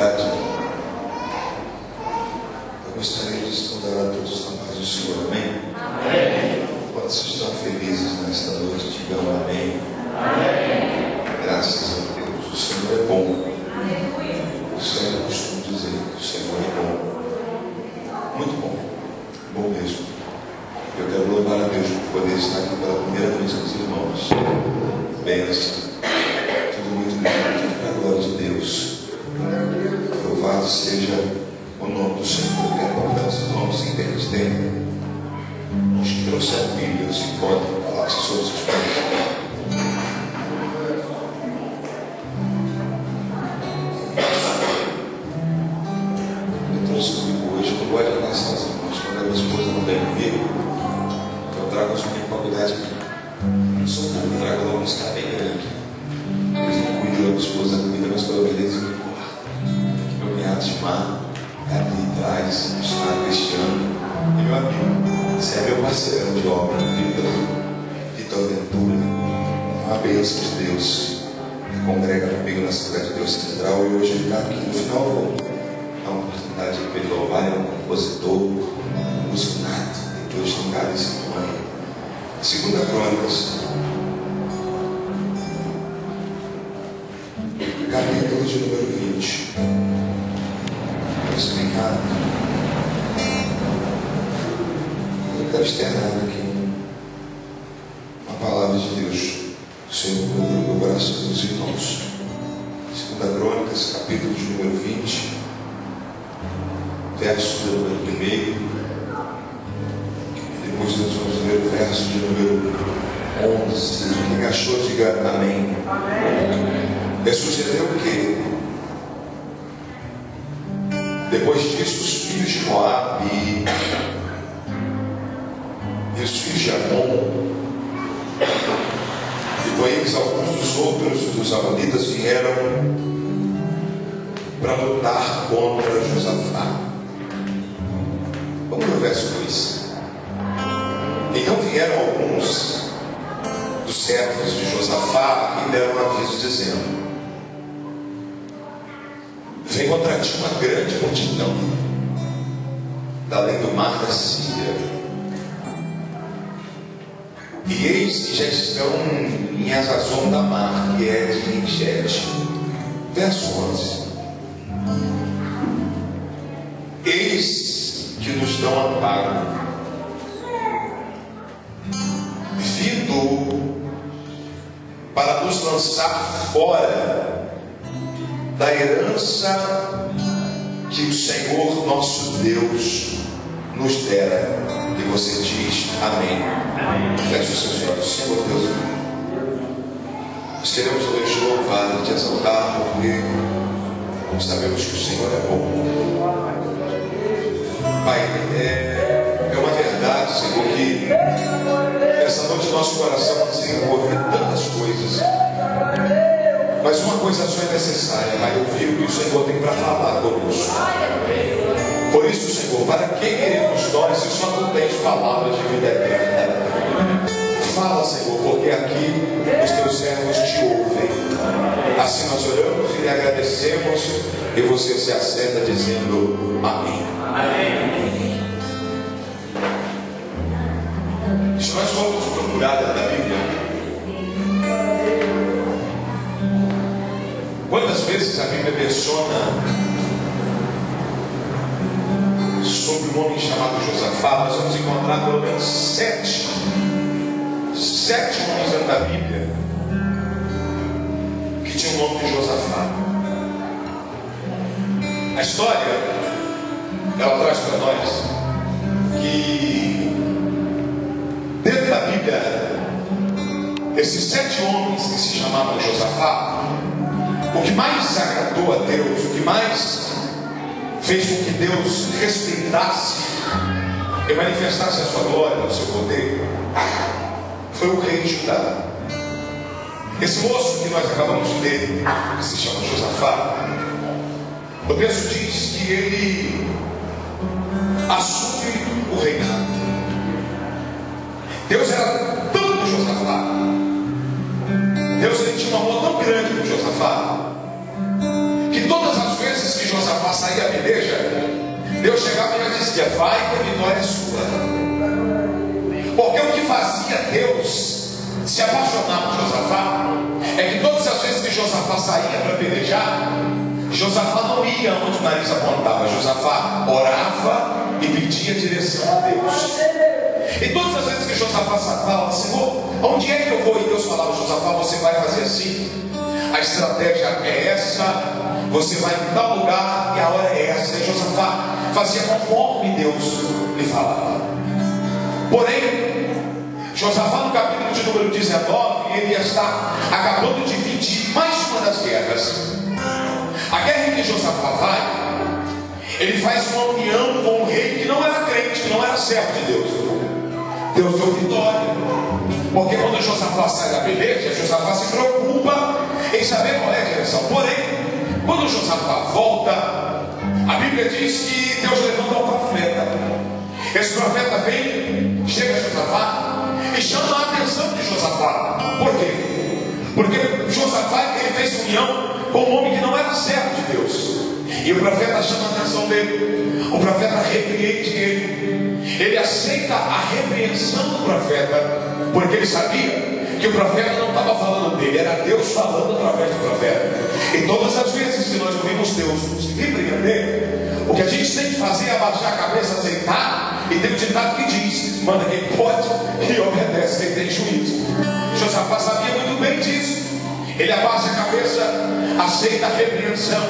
oportunidade, eu gostaria de saudar a todos na paz do Senhor, amém? Amém. Quando vocês estão felizes nesta noite, digam amém. Amém. Graças a Deus, o Senhor é bom. O Senhor, eu costumo dizer que o Senhor é bom. Muito bom. Bom mesmo. Eu quero louvar a Deus por poder estar aqui pela primeira vez com os irmãos. Bênção. Tudo muito lindo, tudo para a glória de Deus. Louvado seja o nome do Senhor. Quero convidar os irmãos em termos de tempo. Os que trouxeram Bíblia, se podem falar sobre os seus pais. Comigo hoje, eu gosto de relação aos irmãos. Quando a minha esposa não vem comigo, eu trago as minhas faculdades aqui. Eu sou um pouco, trago logo uns caras bem grandes. Eles não cuidam da minha esposa, cuidam das coisas deles e me guardam. Eu me atimar, ali atrás, o missionário Cristiano e meu amigo. Você é meu parceiro de obra, Vitor Ventura. Uma bênção de Deus que congrega comigo na Assembleia de Deus Central. E hoje ele está aqui. No final, eu vou dar uma oportunidade de ele louvar. Ele é um compositor, um músico nato, tem dois lugares em mãe. Segunda Crônicas, capítulo de número 20. Vou explicar. Eu quero externar aqui uma palavra de Deus. O Senhor colocou no coração dos irmãos. Segunda Crônicas, capítulo de número 20. Verso de número 1. Depois nós vamos ler o verso de número 11. Quem achou, diga amém. Amém. Sucedeu que, depois disso, os filhos de Moabe e os filhos de Amon, e com eles alguns dos outros dos amonitas vieram para lutar contra Josafá. Vamos no verso 2. Então vieram alguns dos servos de Josafá e deram aviso dizendo: vem contra ti uma grande multidão da além do mar da Síria, e eis que já estão em Azazon da mar, que é de Engede. Verso 11. Eis que nos dão amparo, vindo para nos lançar fora da herança que o Senhor nosso Deus nos dera. E você diz amém. Feche os seus olhos. Senhor Deus, nós queremos hoje te louvar e te exaltar, porque sabemos que o Senhor é bom. Pai, é uma verdade, Senhor, que essa noite nosso coração desenvolve tantas coisas, mas uma coisa só é necessária, Pai, ouvir o que o Senhor tem para falar conosco. Por isso, Senhor, para quem queremos nós, se só tu tens palavras de vida eterna, fala, Senhor, porque aqui os teus servos te ouvem. Assim nós oramos e lhe agradecemos, e você se assenta dizendo amém. Amém. Se nós formos procurar dentro da Bíblia, quantas vezes a Bíblia menciona sobre um homem chamado Josafá, nós vamos encontrar pelo menos sete homens dentro da Bíblia que tinham o nome de Josafá. A história, ela traz para nós que dentro da Bíblia, esses 7 homens que se chamavam Josafá, o que mais agradou a Deus, o que mais fez com que Deus respeitasse e manifestasse a sua glória, o seu poder, foi o rei de Judá. Esse moço que nós acabamos de ler, que se chama Josafá, o texto diz que ele assume o reinado. Deus era tanto Josafá, Deus ele tinha um amor tão grande por Josafá, que todas as vezes que Josafá saía a peleja, Deus chegava e já dizia: vai que a vitória é sua. Porque o que fazia Deus se apaixonar por Josafá é que todas as vezes que Josafá saía para pelejar, Josafá não ia onde o nariz apontava. Josafá orava e pedia direção a Deus. E todas as vezes que Josafá falava: Senhor, onde é que eu vou? E Deus falava: Josafá, você vai fazer assim, a estratégia é essa, você vai em tal lugar e a hora é essa. E Josafá fazia conforme Deus lhe falava. Porém, Josafá, no capítulo de número 19, ele está acabando de dividir mais uma das guerras. A guerra em que Josafá vai, ele faz uma união com um rei que não era crente, que não era servo de Deus. Deus deu vitória, porque quando Josafá sai da peleja, Josafá se preocupa em saber qual é a direção. Porém, quando Josafá volta, a Bíblia diz que Deus levanta um profeta. Esse profeta vem, chega a Josafá e chama a atenção de Josafá. Por quê? Porque Josafá, ele fez união com um homem que não era servo de Deus. E o profeta chama a atenção dele. O profeta repreende ele. Ele aceita a repreensão do profeta, porque ele sabia que o profeta não estava falando dele, era Deus falando através do profeta. E todas as vezes que nós ouvimos Deus nos repreender, o que a gente tem que fazer é abaixar a cabeça, aceitar. E tem um ditado que diz: manda quem pode e obedece quem tem juízo. Josafá sabia muito bem disso. Ele abaixa a cabeça, aceita a repreensão.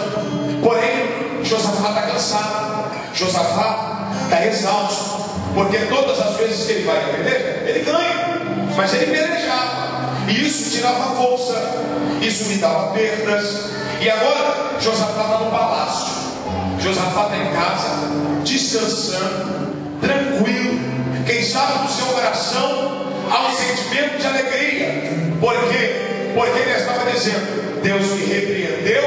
Porém, Josafá está cansado, Josafá está exausto, porque todas as vezes que ele vai na peleja, ele ganha, mas ele pelejava, e isso tirava força, isso me dava perdas. E agora Josafá está no palácio, Josafá está em casa, descansando, tranquilo. Quem sabe no seu coração há um sentimento de alegria. Por quê? Porque ele estava dizendo: Deus me repreendeu,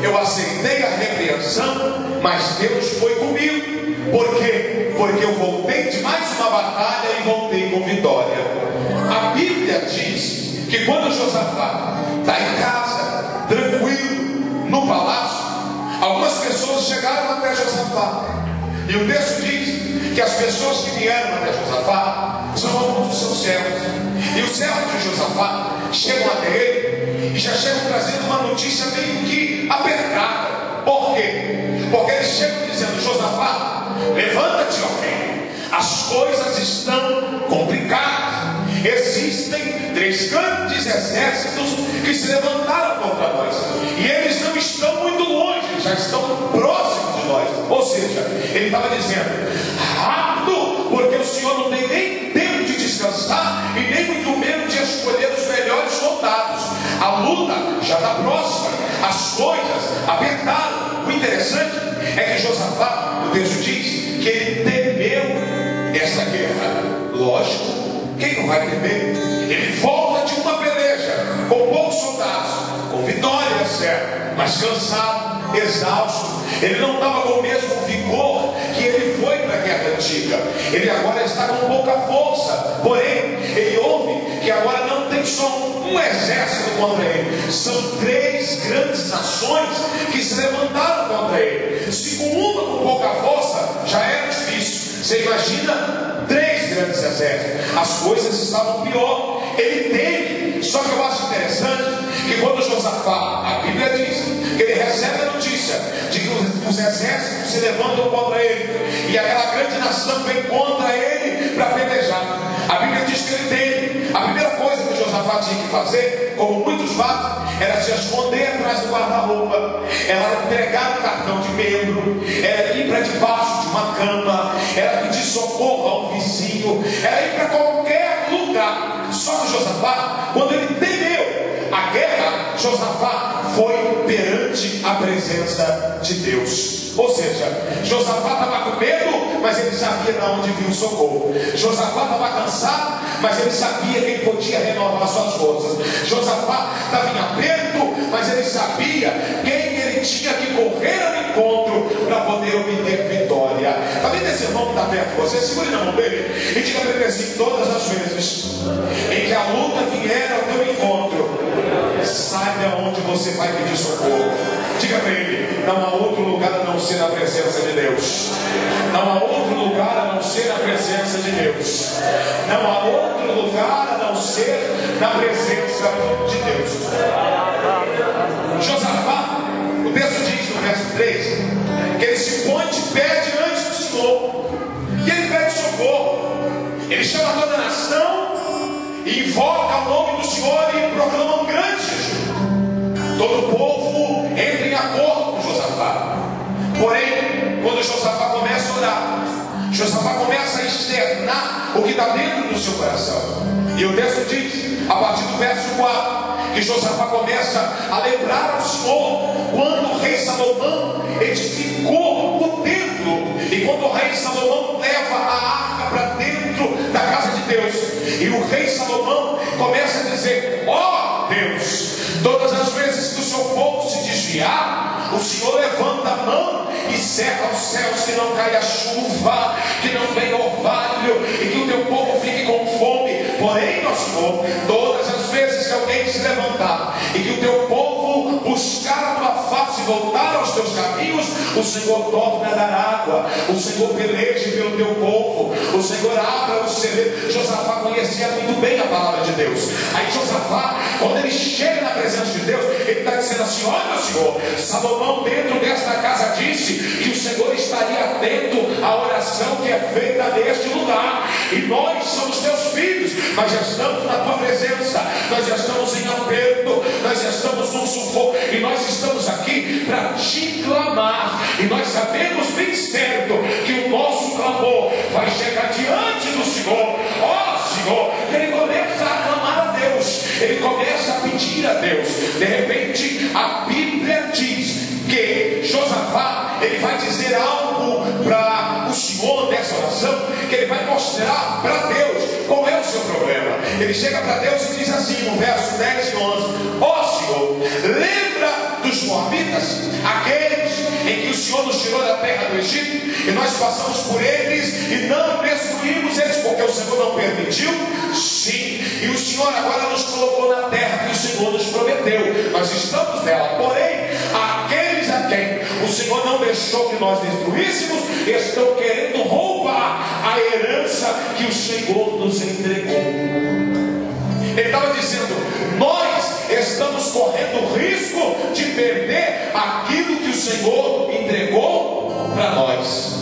eu aceitei a repreensão, mas Deus foi comigo. Por quê? Porque eu voltei de mais uma batalha e voltei com vitória. A Bíblia diz que quando Josafá está em casa, tranquilo, no palácio, algumas pessoas chegaram até Josafá. E o texto diz que as pessoas que vieram até Josafá são alguns dos seus servos. E os servos de Josafá chegam até ele e já chegam trazendo uma notícia meio que apertada. Por quê? Porque eles chegam dizendo: Josafá, levanta-te, ó rei, as coisas estão complicadas. Existem 3 grandes exércitos que se levantaram contra nós, e eles não estão muito longe, já estão próximos de nós. Ou seja, ele estava dizendo: rápido, porque o Senhor não tem nem tempo de descansar e nem muito menos de escolher os melhores soldados. A luta já está próxima, as coisas apertaram. O interessante é que Josafá, o texto diz que ele temeu essa guerra. Lógico, quem não vai temer? Ele volta de uma peleja com poucos soldados, com vitória, é certo, mas cansado, exausto. Ele não estava com o mesmo vigor que ele foi para a guerra antiga. Ele agora está com pouca força. Porém, ele ouve que agora não tem só um exército contra ele, são 3 grandes nações que se levantaram contra ele. Se com uma com pouca força já era difícil, você imagina 3 grandes exércitos. As coisas estavam pior. Ele teme. Só que eu acho interessante que quando Josafá, a Bíblia diz que ele recebe a notícia de que os exércitos se levantam contra ele, e aquela grande nação vem contra ele para pelejar. A Bíblia diz que ele teme. A primeira coisa que Josafá tinha que fazer, como muitos fazem, era se esconder atrás do guarda-roupa, era entregar um cartão de membro, era ir para debaixo de uma cama, era pedir socorro a um vizinho, era ir para qualquer lugar. Só que Josafá, quando ele temeu a guerra, Josafá foi perante a presença de Deus. Ou seja, Josafá estava com medo, mas ele sabia de onde vinha o socorro. Josafá estava cansado, mas ele sabia que ele podia renovar suas forças. Josafá estava em aperto, mas ele sabia quem ele tinha que correr ao encontro para poder obter vitória. Está vendo esse irmão que está perto de você? Segure na mão dele e diga para ele assim: todas as vezes em que a luta vier ao teu encontro, saiba onde você vai pedir socorro. Diga para ele: não há outro lugar a não ser na presença de Deus. Não há outro lugar a não ser na presença de Deus. Não há outro lugar a não ser na presença de Deus. Josafá, o texto diz no verso 3, que ele se põe de pé diante do Senhor. E ele pede socorro. Ele chama toda a nação e invoca o nome do Senhor e proclama um grande jejum. Todo o povo entra em acordo com Josafá. Porém, quando Josafá começa a orar, Josafá começa a externar o que está dentro do seu coração. E o texto diz, a partir do verso 4, que Josafá começa a lembrar ao Senhor quando o rei Salomão edificou o templo, e quando o rei Salomão leva a arca para dentro da casa de Deus, e o rei Salomão começa a dizer: ó Deus, todas as vezes que o seu povo se desviar, o Senhor levanta a mão e cerca os céus, que não caia chuva, que não venha orvalho, e que o teu povo fique com fome. Porém, ó Senhor, todas as vezes que alguém se levantar e que o teu povo buscar a tua face e voltar aos teus caminhos, o Senhor torna a dar água, o Senhor peleje pelo teu povo, o Senhor abra o celeiro. Josafá conhecia muito bem a palavra de Deus. Aí Josafá, quando ele chega na presença de Deus, ele está dizendo assim: olha, Senhor, Salomão dentro desta casa disse que o Senhor estaria atento à oração que é feita neste lugar, e nós somos teus filhos, mas já estamos na tua presença, nós já estamos em aperto, nós já estamos num sufoco, e nós estamos aqui para te clamar, e nós sabemos bem certo que o nosso clamor vai chegar diante do Senhor. Ó Senhor, ele começa a clamar a Deus, ele começa a pedir a Deus. De repente a Bíblia diz que Josafá, ele vai dizer algo para o Senhor nessa oração, que ele vai mostrar para Deus qual é o seu problema. Ele chega para Deus e diz assim no verso 10 e 11: ó Senhor, lembra dos moabitas, aqueles em que o Senhor nos tirou da terra do Egito, e nós passamos por eles e não destruímos eles, porque o Senhor não permitiu? Sim, e o Senhor agora nos colocou na terra que o Senhor nos prometeu, nós estamos nela. Porém, aqueles a quem o Senhor não deixou que nós destruíssemos, estão querendo roubar a herança que o Senhor nos entregou. Ele estava dizendo: nós estamos correndo o risco de perder aquilo que o Senhor entregou para nós.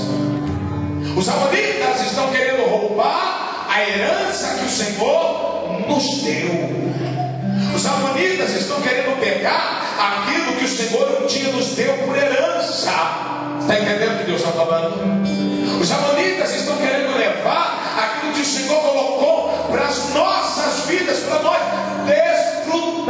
Os amonitas estão querendo roubar a herança que o Senhor nos deu. Os amonitas estão querendo pegar aquilo que o Senhor um dia nos deu por herança. Está entendendo o que Deus está falando? Os amonitas estão querendo levar aquilo que o Senhor colocou para as nossas vidas, para nós desfrutarmos.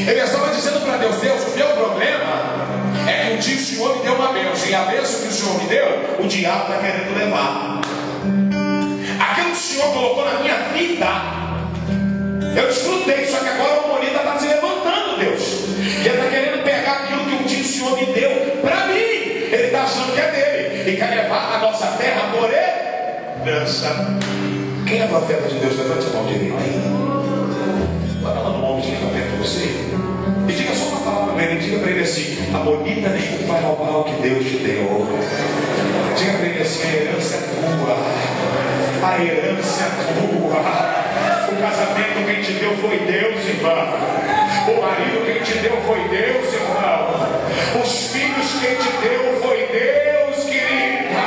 Ele estava dizendo para Deus: Deus, o meu problema é que um dia o Senhor me deu uma bênção, e a bênção que o Senhor me deu, o diabo está querendo levar. Aquilo que o Senhor colocou na minha vida, eu desfrutei, só que agora o amonita está se levantando, Deus, e ele está querendo pegar aquilo que um dia o Senhor me deu para mim. Ele está achando que é dele e quer levar a nossa terra por herança. Quem é profeta de Deus? Levante a mão direita aí. Vai falar no nome de quem está perto de você e diga só uma palavra para ele. Diga para ele assim: amonita nenhum vai roubar o que Deus te deu. Diga para ele assim: a herança é tua, a herança é tua. O casamento quem te deu foi Deus, irmão. O marido quem te deu foi Deus, irmão. Os filhos quem te deu foi Deus, querida.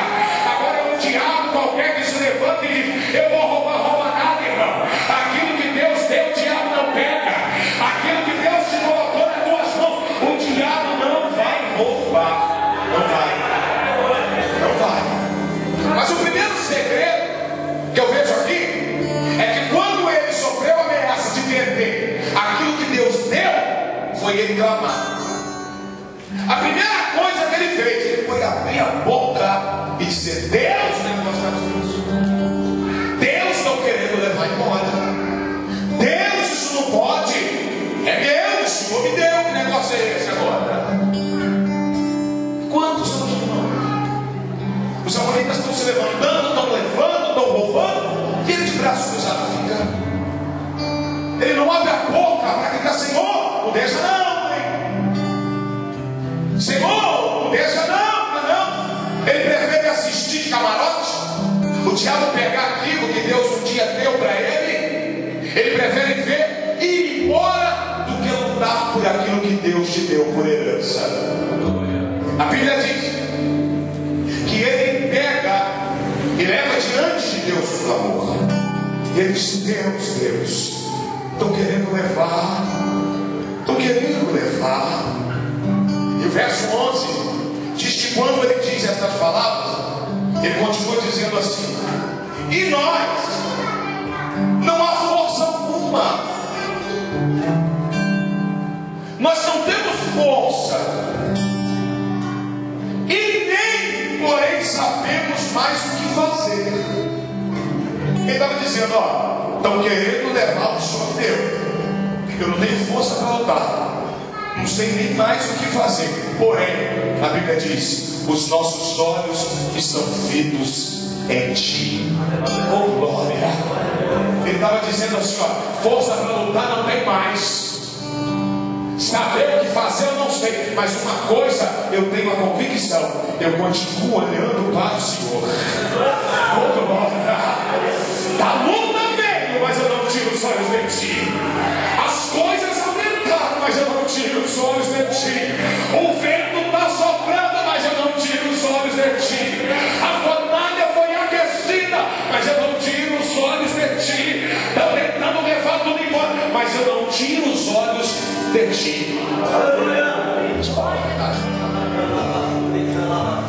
Agora é um diabo qualquer que se levanta e diz: eu vou roubar nada, irmão. Aquilo que Deus deu, o diabo não pega. Aquilo que Deus te colocou nas tuas mãos, o diabo não vai roubar. Não vai. Não vai. Mas o primeiro segredo que eu vejo aqui é que quando ele sofreu a ameaça de perder aquilo que Deus deu, foi ele clamar. A primeira coisa que ele fez, ele foi abrir a boca e dizer: Deus, não gostamos disso. Deus não querendo levar embora. Deus, isso não pode. É meu, o Senhor me deu. Que negócio é esse agora? Quantos são os irmãos? Os amonitas estão se levantando, estão levando, estão roubando, e ele de braço cruzado fica. Ele não abre a boca para gritar: Senhor, não deixa não. Ele prefere ver e ir embora do que lutar por aquilo que Deus te deu por herança. A Bíblia diz que ele pega e leva diante de Deus o clamor. E ele diz: Deus, estão querendo levar. E o verso 11 diz que quando ele diz estas palavras, ele continua dizendo assim: e nós, não há força alguma, nós não temos força, e nem, porém, sabemos mais o que fazer. Ele estava dizendo: ó, estão querendo levar o Senhor deu. Eu não tenho força para lutar, não sei nem mais o que fazer. Porém, a Bíblia diz: os nossos olhos estão fitos em Ti. Oh glória! Ele estava dizendo assim: ó, força para lutar não tem mais, saber o que fazer eu não sei, mas uma coisa eu tenho a convicção: eu continuo olhando para o Senhor. Oh glória! A luta veio, mas eu não tiro os olhos de Ti. As coisas aumentaram, mas eu não tiro os olhos de Ti. O vento está soprando, mas eu não tiro os olhos de Ti. A fornalha foi aquecida, mas eu não tiro os olhos de Ti. Estão tentando levar tudo embora, mas eu não tiro os olhos de Ti.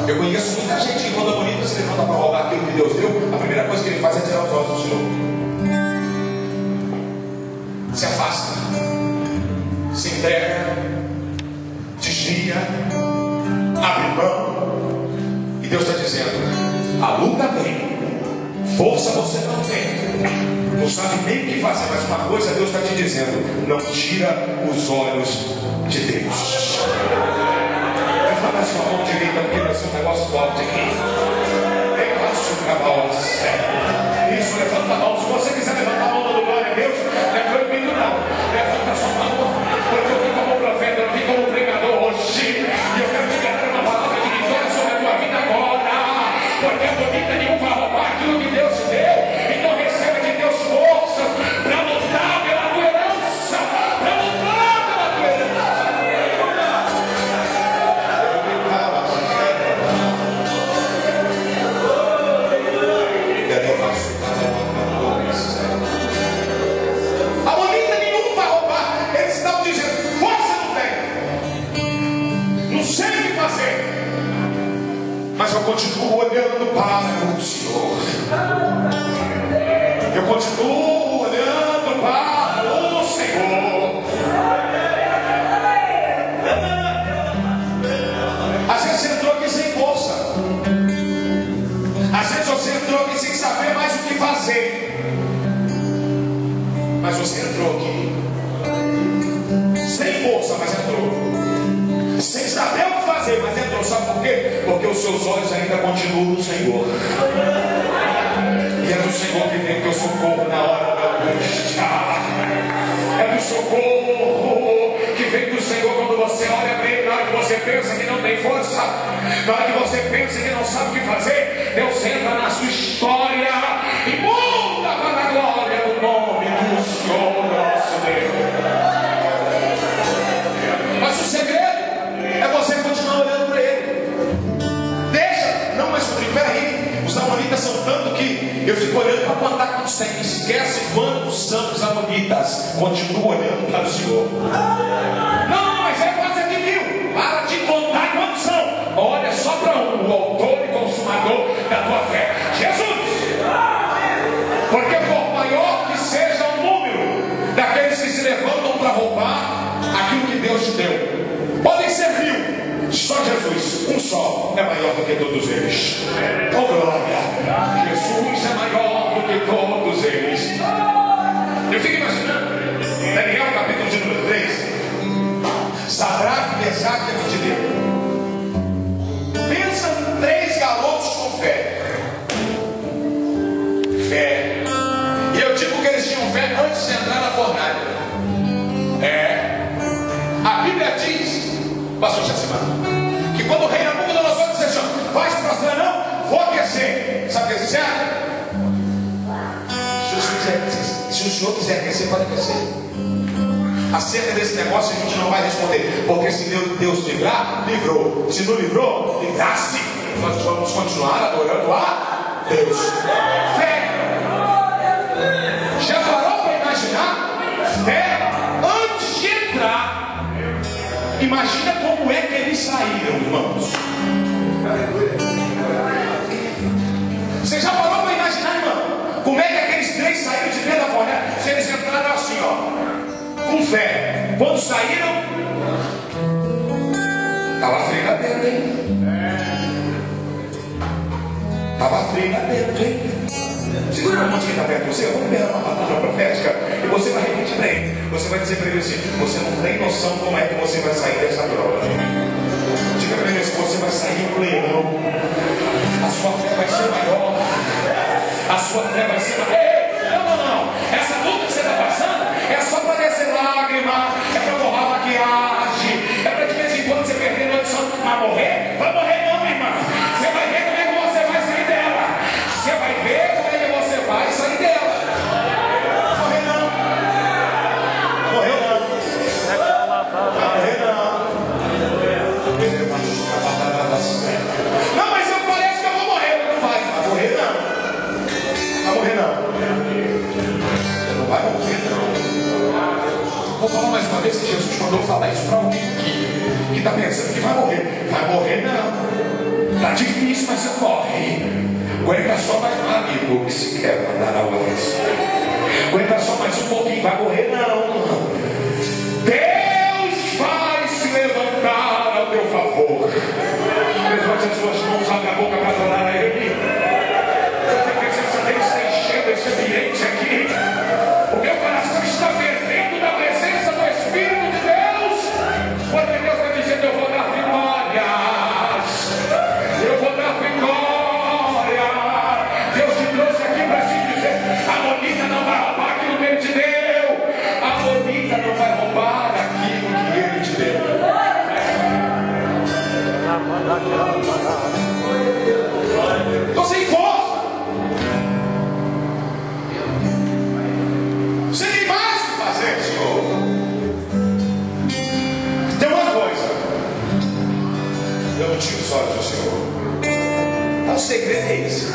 Eu conheço muita gente que, quando a bonita se levanta para roubar aquilo que Deus deu, a primeira coisa que ele faz é tirar os olhos do Senhor. Se afasta, se entrega, desvia, abre mão. E Deus está dizendo: a luta vem, força você não tem, não sabe nem o que fazer, mas uma coisa Deus está te dizendo: não tira os olhos de Deus. Levanta a sua mão direita, porque vai ser um negócio forte aqui. Isso, levanta a mão. Se você quiser levantar a mão dando glória a Deus, não é proibido não. Levanta a sua mão, porque eu vim como profeta, eu vim como pregador hoje, e eu quero te dar uma palavra de vitória sobre a tua vida agora, porque a bonita nenhum vai roubar aquilo que Deus te deu. Então receba de Deus força para lutar pela tua herança, para lutar pela tua herança. A bonita nenhum vai roubar. Eles estão dizendo: força não tem, não sei o que fazer, mas eu continuo olhando para o Senhor. Eu continuo olhando para o Senhor. Às vezes você entrou aqui sem força, às vezes você entrou aqui sem saber mais o que fazer, mas você entrou aqui sem força, mas entrou, sem saber o que fazer, mas entrou. Sabe por quê? Porque os seus olhos ainda continuam no Senhor. E é do Senhor que vem o teu socorro na hora da angústia. É do socorro que vem do Senhor quando você olha para Ele. Na hora que você pensa que não tem força, na hora que você pensa que não sabe o que fazer, Deus entra na sua história e muda para a glória do nome do Senhor nosso Deus. Mas o segredo é você continuar olhando para Ele. Deixa, não, mas peraí, os amonitas são tanto que eu fico olhando para contar quantos tem. Esquece quantos são os amonitas. Continua olhando para o Senhor. Não, mas é quase de 1000. Para de contar quantos são. Olha só para um, o autor e consumador da tua fé, Jesus. Porque por maior que seja o número daqueles que se levantam para roubar aquilo que Deus te deu, podem ser 1000, só Jesus, um só, é maior do que todos eles. Oh glória! Jesus é maior do que todos eles. Eu fico imaginando Daniel capítulo de número 3, Sadraque, Mesaque e Abednego. Pensa em 3 garotos com fé. Fé. E eu digo que eles tinham fé antes de entrar na fornalha. A Bíblia diz, pastor Jacimar, que quando o rei Nabucodonosor disse assim: vai se prostrar não? Vou aquecer. Sabe o que eles disseram? Jesus disse: Se o Senhor quiser aquecer, pode aquecer. Acerca desse negócio a gente não vai responder, porque se Deus livrar, livrou. Se não livrou, livrasse. Nós vamos continuar adorando a Deus. Fé. Já parou para imaginar? Fé antes de entrar. Imagina como é que eles saíram, irmãos. Você já parou para imaginar, irmão? Como é que aqueles três saíram de dentro da fornalha? Se eles entraram assim, ó, com fé. Quando saíram, estava frio lá dentro, hein? Estava frio lá dentro, hein? Segura a mão de quem está perto de você. Eu vou liberar uma palavra profética e você vai repetir para ele. Você vai dizer para ele assim: você não tem noção como é que você vai sair dessa prova. Diga para ele assim: você vai sair um leão. A sua fé vai ser maior. A sua fé vai ser maior. Não. Essa luta que você está passando é só para descer lágrima, é para borrar maquiagem, é para de vez em quando você perder a noção. Mas morrer? Vai morrer não, irmã. Você vai ver como é que você vai sair dela. Você vai ver como é que você vai sair dela. Morrer não. Morreu não. Morrer não. Não, mas eu parece que eu vou morrer. Não vai morrer não. Vai morrer não. Você não vai morrer não. Vou falar mais uma vez que Jesus mandou falar isso para alguém que está pensando que vai morrer. Vai morrer não. Está difícil, mas você morre. Aguenta só mais um amigo que se quer mandar a outra. Aguenta só mais um pouquinho. Vai morrer não. Deus vai se levantar ao teu favor. Levante as suas mãos, abre a boca para adorar a Ele. Eu tenho presença dele está enchendo esse ambiente aqui. O meu coração está fervendo da presença do Espírito de Deus. Quando Deus está dizendo: eu vou dar vitórias, eu vou dar vitória. Deus te trouxe aqui para te dizer: a Monita não vai roubar aquilo que Ele te deu. A Monita não vai roubar aquilo que Ele te deu. Estou sem força. Você tem mais o que fazer, Senhor. Tem uma coisa. Eu não tiro os olhos do Senhor. O segredo é esse.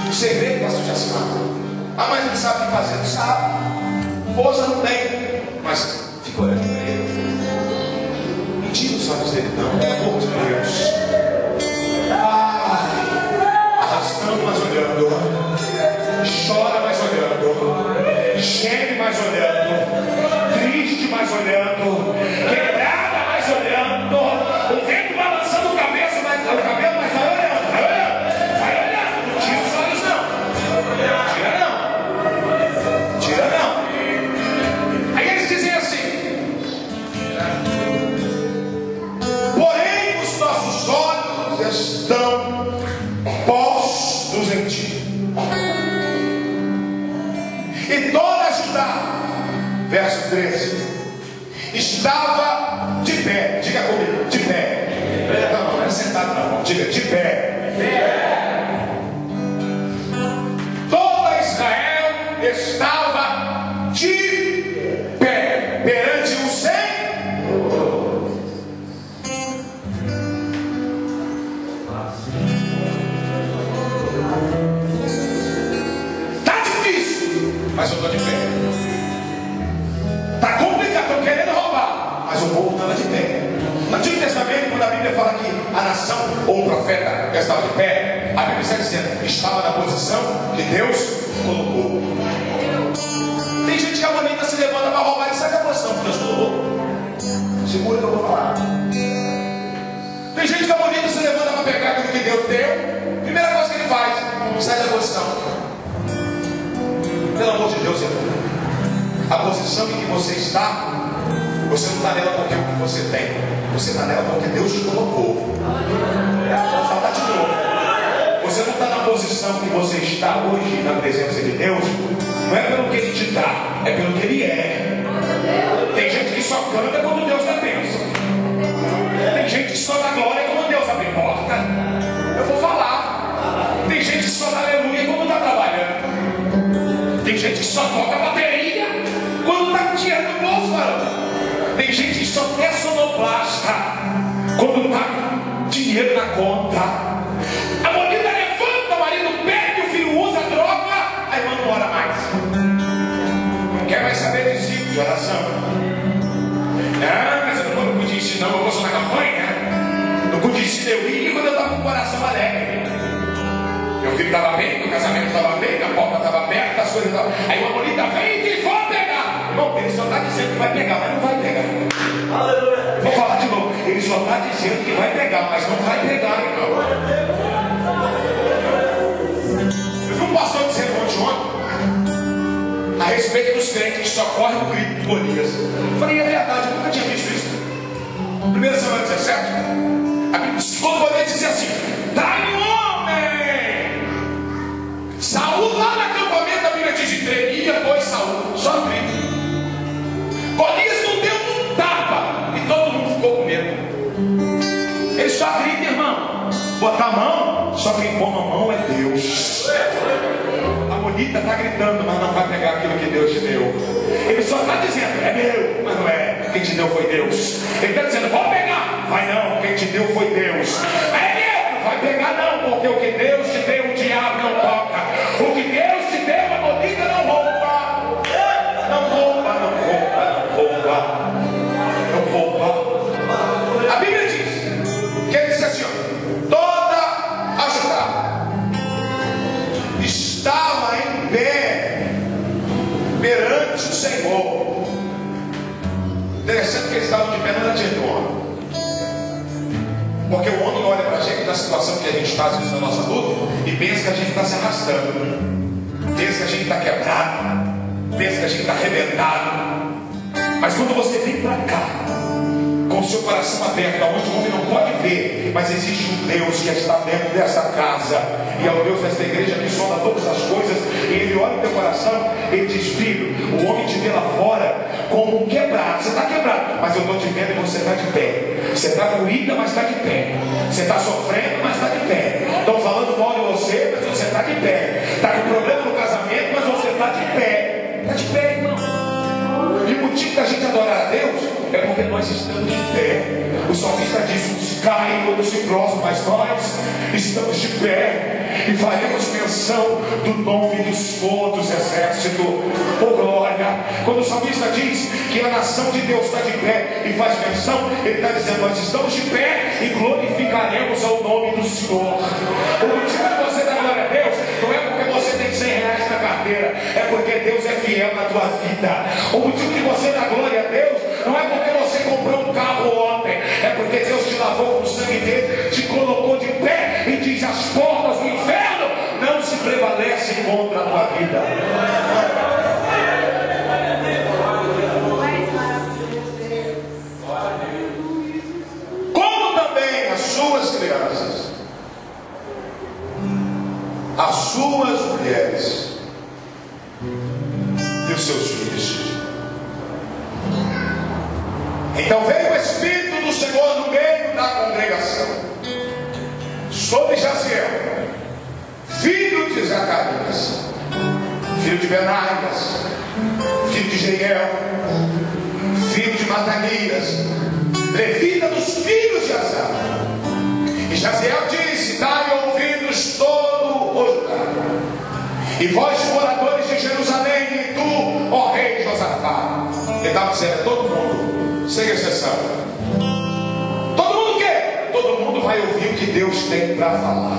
O segredo, pastor Jacimar. Ah, mas ele sabe o que fazer. Não sabe. Força não tem. Mas fica olhando para ele. Não tira os olhos dele, não. Pelo amor de Deus. Arrastando, mas olhando. Chora, mas olhando. Geme, mas olhando. Triste, mas olhando. Quebrada, mas olhando. O vento balançando o cabelo, mas vai olhando. Vai olhando. Vai olhando. Não tira os olhos, não. Tira não. Tira não. Aí eles dizem assim: porém os nossos olhos estão postos em ti. E toda Judá, verso 13, estava de pé. Diga comigo, de pé. Não é sentado não, diga de pé. Toda Israel estava de pé perante o Senhor. Está difícil, mas eu estou de pé. Está complicado, estão querendo roubar, mas o povo estava de pé. No Antigo Testamento, quando a Bíblia fala que a nação ou o profeta estava de pé, a Bíblia está dizendo que estava na posição que Deus colocou. Tem gente que a manita se levanta para roubar e sai da posição que Deus colocou. Segura que eu vou falar. Tem gente que a manita se levanta para pegar aquilo que Deus deu. Primeira coisa que ele faz: sai da posição. Pelo amor de Deus, irmão. A posição em que você está, você não está nela porque o que você tem, você está nela porque Deus te colocou. Vou falar de novo. Você não está na posição que você está hoje na presença de Deus, não é pelo que Ele te dá, é pelo que Ele é. Tem gente que só canta quando Deus dá bênção. Tem gente que só dá glória quando Deus abre porta. Eu vou falar. Tem gente que só dá aleluia quando está trabalhando. Tem gente que só toca bateria quando está com dinheiro no bolso, varão. Tem gente que só quer sonoplasta quando está com dinheiro na conta. A mulher levanta, o marido perde, o filho usa droga, a irmã não ora mais. Não quer mais saber de ciclo de oração. Ah, mas eu não vou no culto de ensino, não, eu vou só na campanha. No culto de ensino eu ia quando eu estava com o coração alegre. Meu filho estava bem, meu casamento estava bem, a porta estava aberta, as coisas estavam. Aí uma bonita vem e diz: vou pegar. Irmão, ele só está dizendo que vai pegar, mas não vai pegar. Aleluia. Vou falar de novo. Ele só está dizendo que vai pegar, mas não vai pegar, irmão. Eu vi um pastor dizendo ontem a respeito dos crentes que só correm o grito de Golias. Eu falei: é verdade, eu nunca tinha visto isso. 1 Samuel 17, a Bíblia diz: quando Golias dizia assim: dá-me um homem. Saúl lá no acampamento, a Bíblia diz: e tremia, pois Saúl, só no grito. Golias não deu um tapa e todo mundo ficou com medo. Ele só grita, irmão. Botar a mão, só quem põe a mão é Deus. A bonita está gritando, mas não vai pegar aquilo que Deus te deu. Ele só está dizendo: é meu, mas não é. Quem te deu foi Deus. Ele está dizendo: vou pegar. Vai não, quem te deu foi Deus. É meu, não vai pegar não, porque o que Deus te deu, o diabo não toca. O que Deus te deu, a bonita não rouba. Não rouba, não rouba, não rouba. Não rouba. A Bíblia diz que ele disse assim: ó, toda a Judá estava em pé perante o Senhor. Interessante que eles estavam de pé, não era diante do homem. Porque o homem olha para a gente na situação que a gente está, às vezes, na nossa luta, e pensa que a gente está se arrastando, pensa que a gente está quebrado, pensa que a gente está arrebentado. Mas quando você vem para cá, com o seu coração aberto, aonde o homem não pode ver, mas existe um Deus que está dentro dessa casa, e é o Deus desta igreja que sonda todas as coisas, e ele olha o teu coração, ele diz: filho, o homem te vê lá fora como um quebrado. Você está quebrado, mas eu estou te vendo e você está de pé. Você está doída, mas está de pé. Você está sofrendo, mas está de pé. Estão falando mal de você, mas você está de pé. Está com problema no casamento, mas você está de pé. Está de pé, irmão. E o motivo da gente adorar a Deus é porque nós estamos de pé. O salmista diz: uns caem, outros se prostram, mas nós estamos de pé e faremos menção do nome do Senhor dos exércitos. Oh glória! Quando o salmista diz que a nação de Deus está de pé e faz menção, ele está dizendo: nós estamos de pé e glorificaremos ao nome do Senhor. O motivo de você dar glória a Deus não é porque você tem 100 reais na carteira, é porque Deus é fiel na tua vida. O motivo de você dar glória a Deus não é porque você comprou um carro ontem, é porque Deus te lavou com o sangue dele, te colocou de pé e diz: as portas do inferno não se prevalecem contra a tua vida. Como também as suas crianças, as suas mulheres e os seus filhos. Então veio o Espírito do Senhor no meio da congregação sobre Jaziel, filho de Zacarias, filho de Benaias, filho de Jeiel, filho de Matanias, levita dos filhos de Asaf. E Jaziel disse: dai ouvidos todo o Judá, e vós moradores de Jerusalém, e tu, ó rei Josafá. Ele estava dizendo: todo mundo, sem exceção. Todo mundo o quê? Todo mundo vai ouvir o que Deus tem para falar.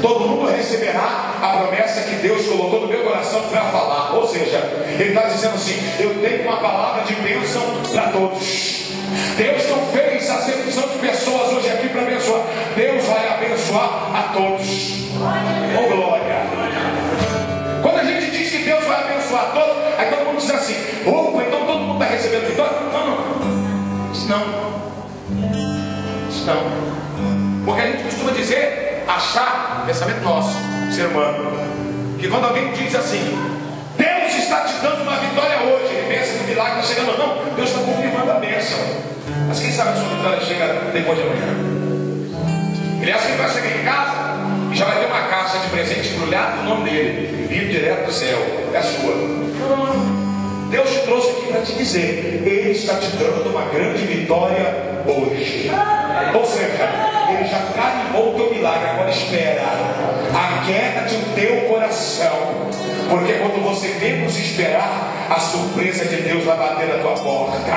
Todo mundo receberá a promessa que Deus colocou no meu coração para falar. Ou seja, ele está dizendo assim: eu tenho uma palavra de bênção para todos. Deus não fez acepção de pessoas hoje aqui para abençoar. Deus vai abençoar a todos. Oh glória! Quando a gente diz que Deus vai abençoar a todos, aí todo mundo diz assim: opa, então todo mundo está recebendo vitória? Não. Isso não. Porque a gente costuma dizer, achar, pensamento nosso, ser humano, que quando alguém diz assim: Deus está te dando uma vitória hoje, ele pensa que o milagre está chegando. Não, Deus está confirmando a bênção. Mas quem sabe a sua vitória chega depois de amanhã? Ele acha que vai chegar em casa e já vai ter uma caixa de presente embrulhada no nome dele, vindo direto do céu, é a sua. Não. Deus te trouxe aqui para te dizer, Ele está te dando uma grande vitória hoje. Ou seja, Ele já carimbou o teu milagre, agora espera. Aquieta-te o teu coração, porque quando você menos esperar, a surpresa de Deus vai bater na tua porta.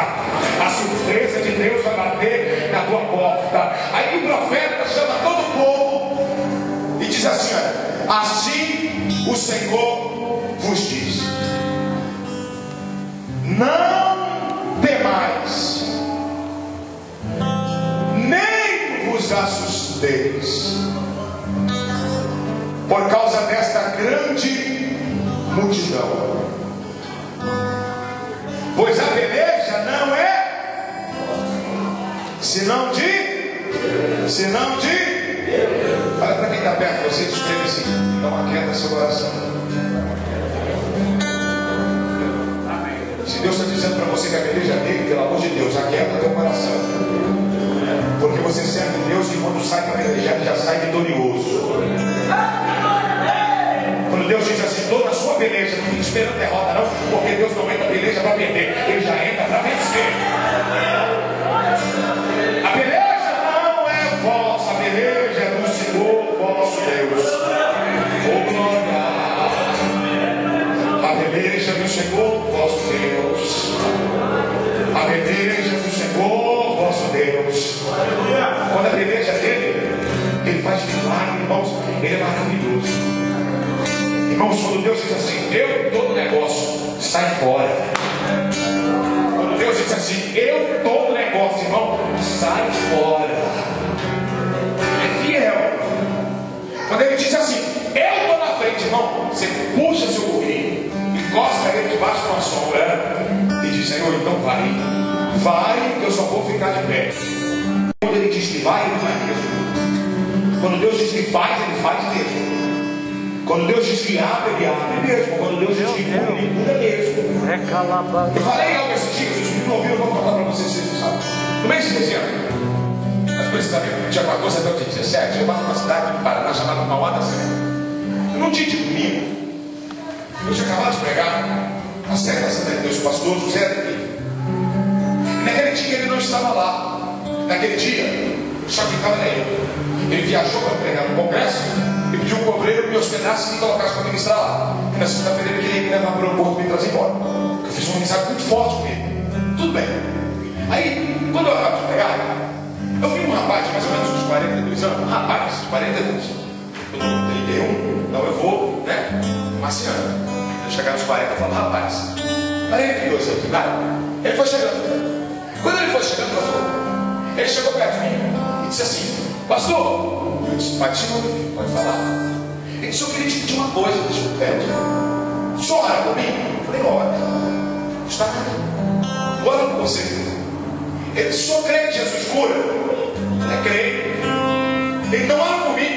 A surpresa de Deus vai bater na tua porta. Aí o profeta chama todo o povo e diz assim: olha, assim o Senhor vos diz: não temais, nem vos assusteis, por causa desta grande multidão, pois a peleja não é senão de olha para quem está perto de você, escreve assim: dá uma queda no seu coração. Se Deus está dizendo para você que a peleja é dele, pelo amor de Deus, aquieta teu coração, porque você serve Deus e quando sai para pelejar, já sai vitorioso. Quando Deus diz assim: estou na sua peleja, não fique esperando derrota não, porque Deus não entra na peleja para perder, Ele já entra para vencer. A peleja não é vossa, a peleja é do Senhor vosso Deus. Oh glória! A peleja do Senhor vosso Deus. A peleja do Senhor vosso Deus. Quando a peleja dele, Ele faz milagre, irmãos, Ele é maravilhoso. Irmãos, quando Deus diz assim: eu estou no negócio, sai fora. Quando Deus diz assim: eu estou no negócio, irmão, sai fora. É fiel. Quando Ele diz assim: eu estou na frente, irmão, você puxa seu burrinho, encosta ele debaixo de uma sombra e diz: Senhor, então vai, que eu só vou ficar de pé. Quando Ele diz que vai, Ele vai mesmo. Quando Deus diz que faz, Ele faz mesmo. Quando Deus diz que abre, Ele abre mesmo. Quando Deus diz que cura, Ele cura mesmo. Eu falei algo esses dias, vocês não ouviram, eu vou contar para vocês, vocês não sabem. No mês de dezembro, mas precisamente, dia 14 até o dia 17, eu estava numa cidade do Paraná chamada Mauá da Serra. Num dia de domingo, eu tinha acabado de pregar a série da Assembleia de Deus, o pastor José Ademir. E naquele dia ele não estava lá. Naquele dia, só que estava ele. Ele viajou para pregar no congresso e pediu um cobreiro que me hospedasse e me colocasse para ministrar lá. E na segunda-feira ele queria me levar para o aeroporto e me trazer embora. Eu fiz uma amizade muito forte com ele. Tudo bem. Aí, quando eu acabo de pregar, eu vi um rapaz de mais ou menos uns 42 anos. Um rapaz de 42. Eu não 31, então eu vou, né? Marciano. Eu chegar nos 40 e falar: rapaz, 42 anos de idade. Ele foi chegando. Quando ele foi chegando, pastor, ele chegou perto de mim e disse assim: pastor, eu disse: pai, pode falar. Ele disse: eu queria te pedir uma coisa, deixa eu pedir. O senhor ora por mim? Eu falei: ora. Está aqui. Ora por você. Ele disse: o senhor crê que Jesus cura? Eu falei: creio. Então ora por mim.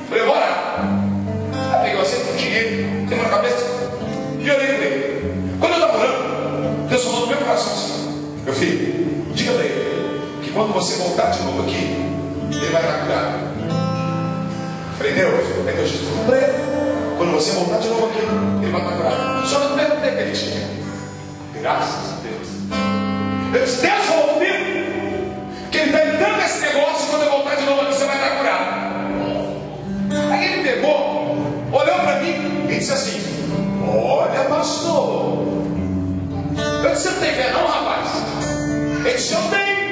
Eu falei: ora. Aí peguei você com dinheiro, tem na cabeça e orei por ele. Quando eu estava orando, Deus falou no meu coração assim: meu filho, diga para ele que quando você voltar de novo aqui, ele vai estar curado. Eu falei: Deus, é Deus disse para ele: quando você voltar de novo aqui, ele vai estar curado. Só no mesmo tempo que ele tinha. Graças a Deus. Eu disse: Deus falou comigo que ele está entrando nesse negócio, quando eu voltar de novo aqui, você vai estar curado. Aí ele pegou, olhou para mim e disse assim: olha, pastor. Eu disse: você não tem fé não, rapaz? Ele disse: eu tenho.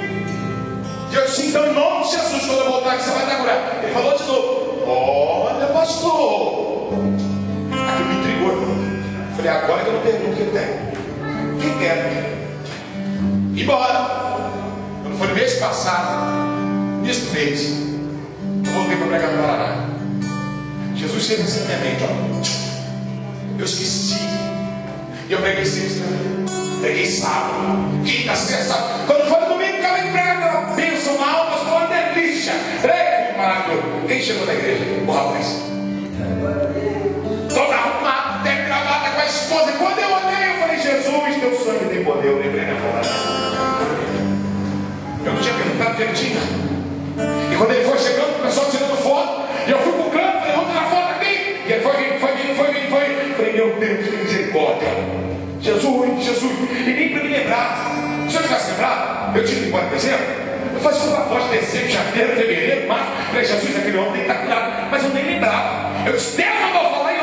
Eu disse: então em nome de Jesus, quando eu voltar aqui, você vai estar curado. Ele falou de novo: olha, pastor. Aquilo me intrigou, irmão. Eu falei: agora que eu não pergunto o que ele tem. Quem quer? Embora. Quando foi no mês passado, nesse mês, eu voltei para pregar no Paraná. Jesus fez assim na minha mente, ó. Eu esqueci. E eu preguei sexta, preguei sábado, quinta, sexta. Quando foi no domingo, acabei de pregar aquela bênção, uma alma, foi uma delícia. Ei, maravilhoso. Quem chegou na igreja? O rapaz. Toda arrumada, até gravata com a esposa. E quando eu olhei, eu falei: Jesus, teu sangue tem poder. Eu lembrei na hora. Eu não tinha perguntado o que ele tinha. E quando ele foi chegando, o pessoal tirando foto. E eu fui pro canto e falei: Jesus, Jesus. E nem para me lembrar. Se eu tivesse lembrado, eu tinha que ir embora, por exemplo. Eu fazia uma aposta de dezembro, janeiro, fevereiro, março. Falei, Jesus, aquele homem tem que estar cuidado. Mas eu nem lembrava. Eu disse, Deus mandou falar e ó.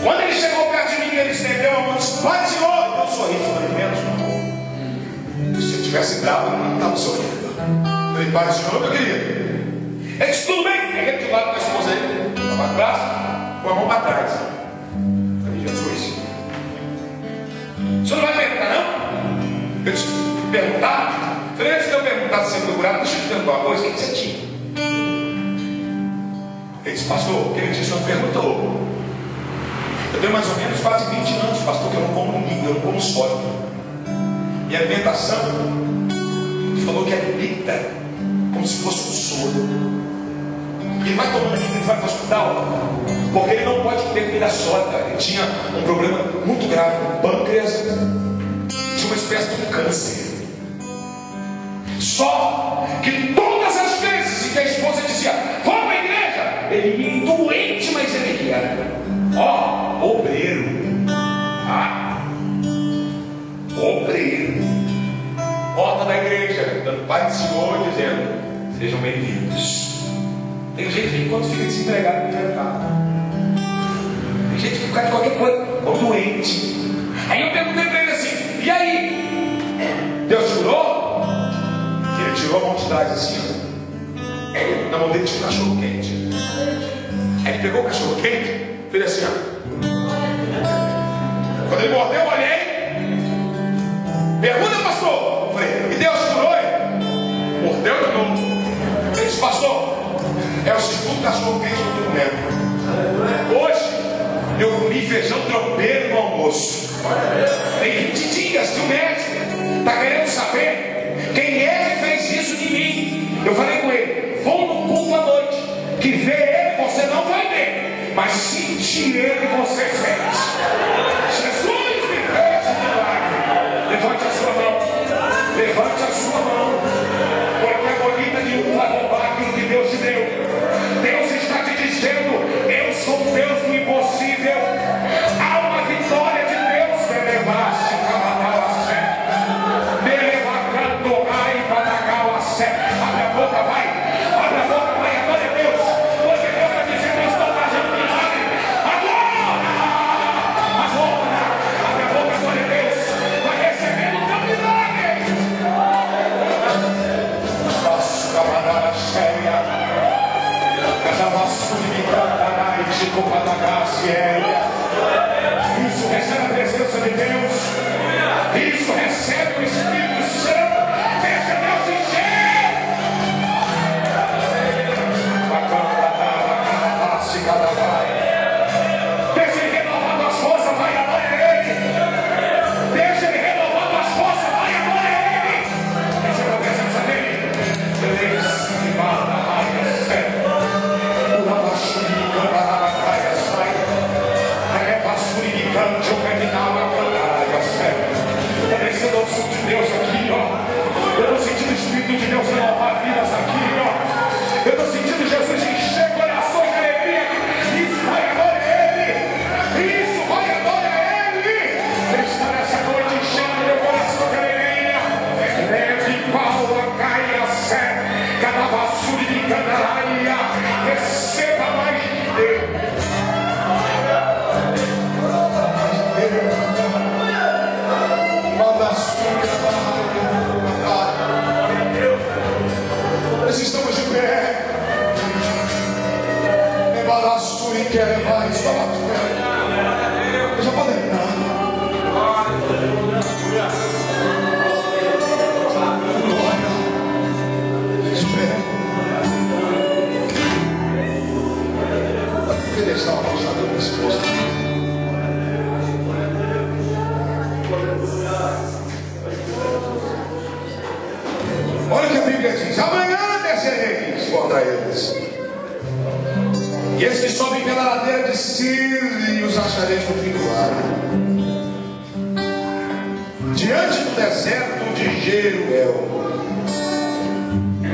Quando ele chegou perto de mim, ele estendeu a mão e disse, Pai, Senhor, deu um sorriso. Eu falei, menos, não. Se eu tivesse bravo, eu não estava sorrindo. Eu falei, Pai, Senhor, meu querido. Ele disse, tudo bem. Peguei de lado com a esposa dele, estava de braço, com a mão para trás. Eu falei, Jesus, o senhor não vai perguntar, não? Eu disse, perguntar? Eu falei, antes de eu perguntar se você foi curado, deixa eu te perguntar uma coisa, o que você tinha? Ele disse, pastor, o que ele disse, o senhor perguntou. Eu tenho mais ou menos quase 20 anos, pastor, que eu não como líquido, eu não como sólido. Minha alimentação, ele falou que é líquida, como se fosse um soro. Ele vai tomando líquido, ele vai para o hospital, porque ele não pode comer comida sólida. Ele tinha um problema muito grave no pâncreas, tinha uma espécie de um câncer. Só que todas as vezes que a esposa dizia, vamos para a igreja, ele ia doente, mas ele ia. Ó, obreiro. Ah, obreiro. Porta da igreja, dando Pai do Senhor, dizendo, sejam bem-vindos. Tem gente que quando fica desempregado no mercado. Tem gente que fica de qualquer coisa, ou doente. Aí eu perguntei para ele assim, e aí? Deus curou? Ele tirou a mão de trás assim, ó. Na mão dele tinha um cachorro quente. Aí ele pegou o cachorro quente, fez assim, ó. Quando ele mordeu, eu olhei. Pergunta, pastor. Eu falei, e Deus curou ele? Mordeu de novo. Ele disse, pastor, é o segundo cachorro quente que eu estou comendo. Hoje eu comi feijão tropeiro no almoço. Tem 20 dias que o médico está querendo saber quem é que fez isso de mim. Eu falei com ele, vão no culto à noite, que ver ele você não vai ver, mas sentir ele você fez. Jesus me fez um milagre. Levante a sua mão. Levante a sua mão. Porque a bonita de um vai roubar aquilo que Deus te deu. Deus está te dizendo, eu sou Deus do impossível. Há uma vitória de Deus. Elevar-se, camarada-se. Elevacando, ai, padagal-se. Abre a boca, vai. Abre a boca, vai. Adore a Deus. Porque Deus está dizendo, eu estou fazendo um milagre. Agora! Agora! Abre a boca, adore a Deus. Vai receber o teu milagre. Nossa, camarada séria. Isso recebe a presença de Deus. Isso recebe o Espírito Santo. Deixa Deus encher. Deixa Ele renovar tuas forças, vai adora Ele. Deixa Ele renovar tuas forças, vai adora Ele. Recebe a presença dEle. Deus aqui, ó. Eu estou sentindo o Espírito de Deus renovar vidas aqui, ó. Eu estou sentindo Jesus encher corações de alegria. Isso vai agora Ele. Isso vai agora Ele. Ele está nessa noite enchendo meu coração de alegria. Leve Paula, caia, sé. Cada vassoura de candaraia. Receba mais de Deus. Nós estamos de pé. Embalaço e quer levar isso para de pé. Já pode entrar. Glória. Espera. Ele está afastado da esposa. Olha o que a Bíblia diz. Amanhã descereis contra eles. E eles que sobem pela ladeira de Sir, e os achareis no fim do ar. Diante do deserto de Jeruel.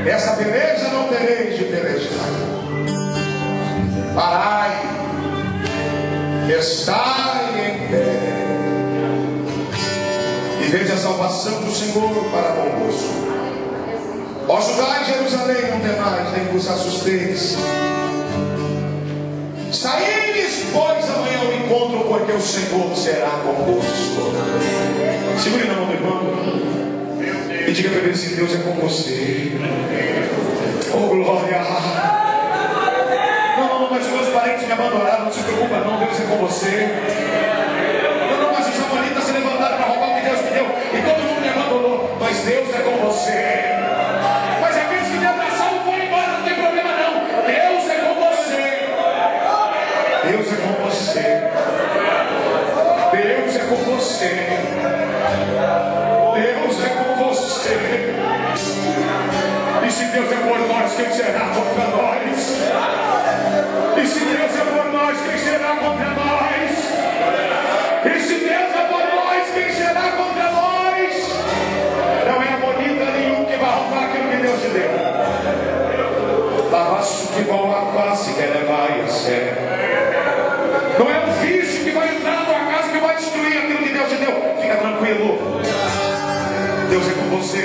Essa beleza não tereis de pelejar. Parai Estai em pé e veja a salvação do Senhor para convosco. Ó Judá e Jerusalém, não temais, nem vos assusteis. Saídes, pois, amanhã ao encontro, porque o Senhor será convosco. Segure na mão do irmão e diga para ele assim: Deus é com você. Oh glória. Não, mas os meus parentes me abandonaram. Não se preocupa não, Deus é com você. Não, mas os amonitas se levantaram para roubar o que Deus me deu e todo mundo me abandonou. Mas Deus é com você. Mas aqueles que me abraçaram não foram embora, não tem problema não. Deus é com você. Deus é com você. Deus é com você. Deus é com você. E se Deus é por nós, quem será contra nós? E se Deus é por nós, quem será contra nós? E se Deus é por nós, quem será contra nós? Não é amonita nenhum que vai roubar aquilo que Deus te deu. Lavaço que vão a face, que levar a sério. Não é um vício que vai entrar na tua casa que vai destruir aquilo que Deus te deu. Fica tranquilo. Deus é com você.